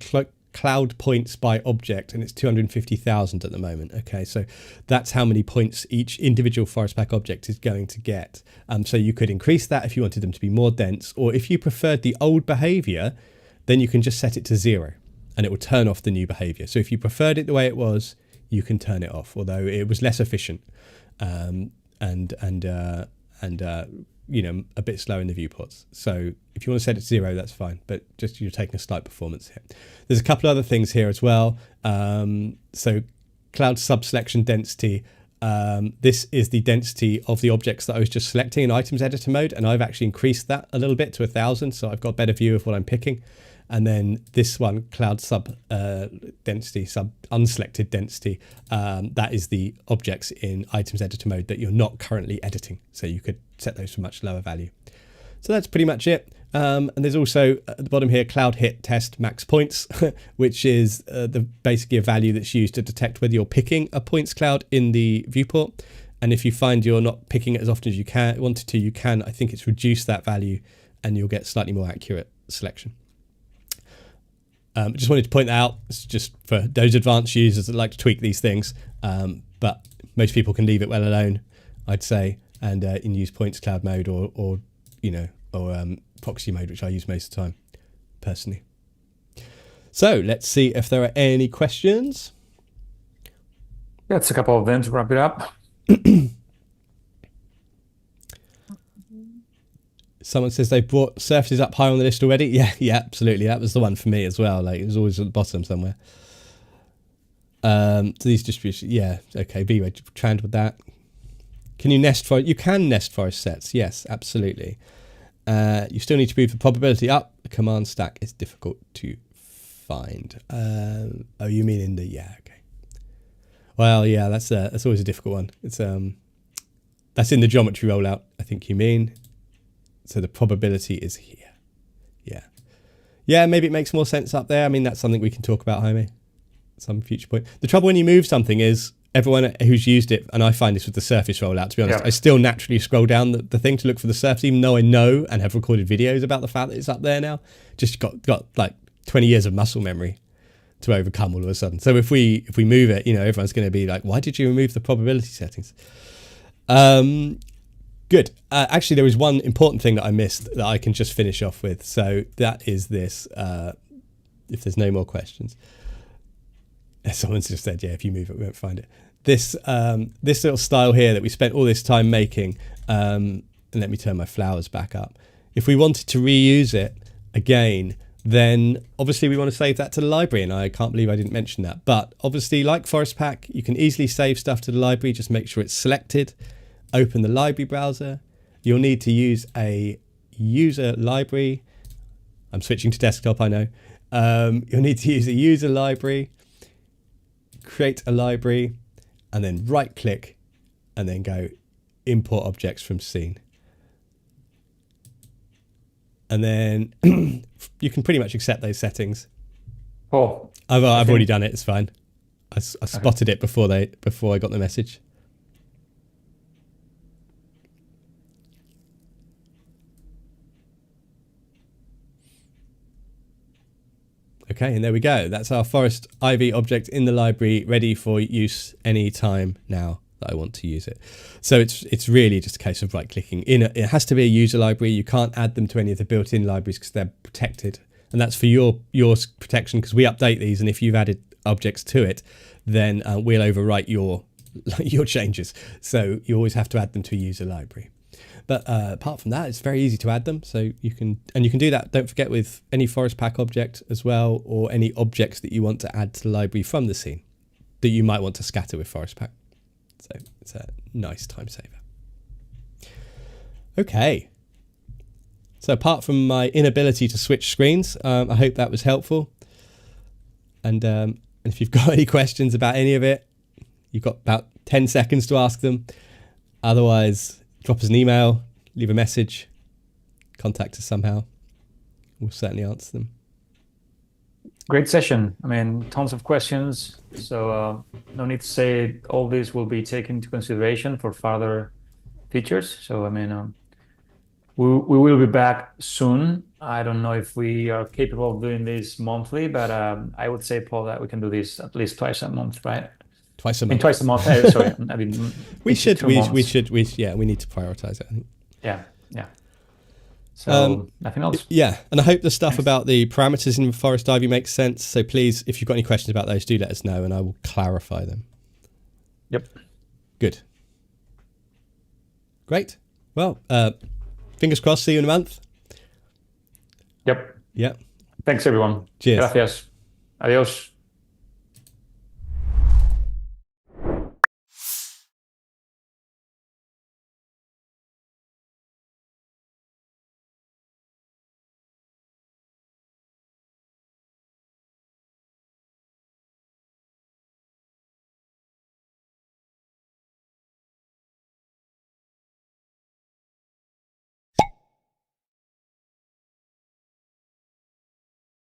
cloud points by object, and it's 250,000 at the moment. Okay, so that's how many points each individual ForestPack object is going to get. So you could increase that if you wanted them to be more dense, or if you preferred the old behavior, then you can just set it to 0 and it will turn off the new behavior. So if you preferred it the way it was, you can turn it off, although it was less efficient and you know, a bit slow in the viewports. So if you want to set it to 0, that's fine, but just you're taking a slight performance hit. There's a couple other things here as well. So cloud subselection density. This is the density of the objects that I was just selecting in items editor mode, and I've actually increased that a little bit to 1,000, so I've got a better view of what I'm picking. And then this one, cloud unselected density, that is the objects in items editor mode that you're not currently editing. So you could set those for much lower value. So that's pretty much it. And there's also at the bottom here, cloud hit test max points, which is basically a value that's used to detect whether you're picking a points cloud in the viewport. And if you find you're not picking it as often as you wanted to, you can, I think it's reduce that value and you'll get slightly more accurate selection. I just wanted to point that out. It's just for those advanced users that like to tweak these things, but most people can leave it well alone, I'd say, and use points cloud mode or proxy mode, which I use most of the time, personally. So let's see if there are any questions. That's a couple of them to wrap it up. Someone says they brought surfaces up high on the list already. Yeah, absolutely. That was the one for me as well. Like it was always at the bottom somewhere. So these distributions, yeah, okay. VWedge trend with that. Can you nest for? You can nest forest sets. Yes, absolutely. You still need to move the probability up. The command stack is difficult to find. Oh, you mean in the okay. Well, yeah, that's always a difficult one. It's that's in the geometry rollout, I think you mean. So the probability is here. Yeah, maybe it makes more sense up there. I mean, that's something we can talk about, Jaime, at some future point. The trouble when you move something is everyone who's used it, and I find this with the surface rollout, to be honest, I still naturally scroll down the thing to look for the surface, even though I know and have recorded videos about the fact that it's up there now. Just got like 20 years of muscle memory to overcome all of a sudden. So if we move it, everyone's going to be like, why did you remove the probability settings? Good. Actually, there was one important thing that I missed that I can just finish off with. So that is this, if there's no more questions. Someone's just said, yeah, if you move it, we won't find it. This little style here that we spent all this time making, and let me turn my flowers back up. If we wanted to reuse it again, then obviously we want to save that to the library, and I can't believe I didn't mention that. But obviously, like ForestPack, you can easily save stuff to the library. Just make sure it's selected. Open the library browser. You'll need to use a user library. I'm switching to desktop, I know. You'll need to use a user library, create a library, and then right click, and then go import objects from scene. And then you can pretty much accept those settings. Oh, I've already done it. It's fine. I spotted it before I got the message. Okay, and there we go. That's our ForestIvy object in the library, ready for use any time now that I want to use it. So it's really just a case of right-clicking. It has to be a user library. You can't add them to any of the built-in libraries because they're protected. And that's for your protection, because we update these, and if you've added objects to it, then we'll overwrite your changes. So you always have to add them to a user library. But apart from that, it's very easy to add them. So you can do that. Don't forget with any ForestPack object as well, or any objects that you want to add to the library from the scene that you might want to scatter with ForestPack. So it's a nice time saver. Okay. So apart from my inability to switch screens, I hope that was helpful. And if you've got any questions about any of it, you've got about 10 seconds to ask them. Otherwise, drop us an email, leave a message, contact us somehow. We'll certainly answer them. Great session. I mean, tons of questions. So no need to say all this will be taken into consideration for further features. So, I mean, we will be back soon. I don't know if we are capable of doing this monthly, but I would say, Paul, that we can do this at least twice a month, right? Twice a month. I mean, twice a month. Sorry, I mean, we need to prioritize it, I think. Yeah. So nothing else. Yeah, and I hope the stuff about the parameters in ForestIvy makes sense. So please, if you've got any questions about those, do let us know, and I will clarify them. Yep. Good. Great. Well, fingers crossed. See you in a month. Yep. Yeah. Thanks, everyone. Cheers. Gracias. Adios.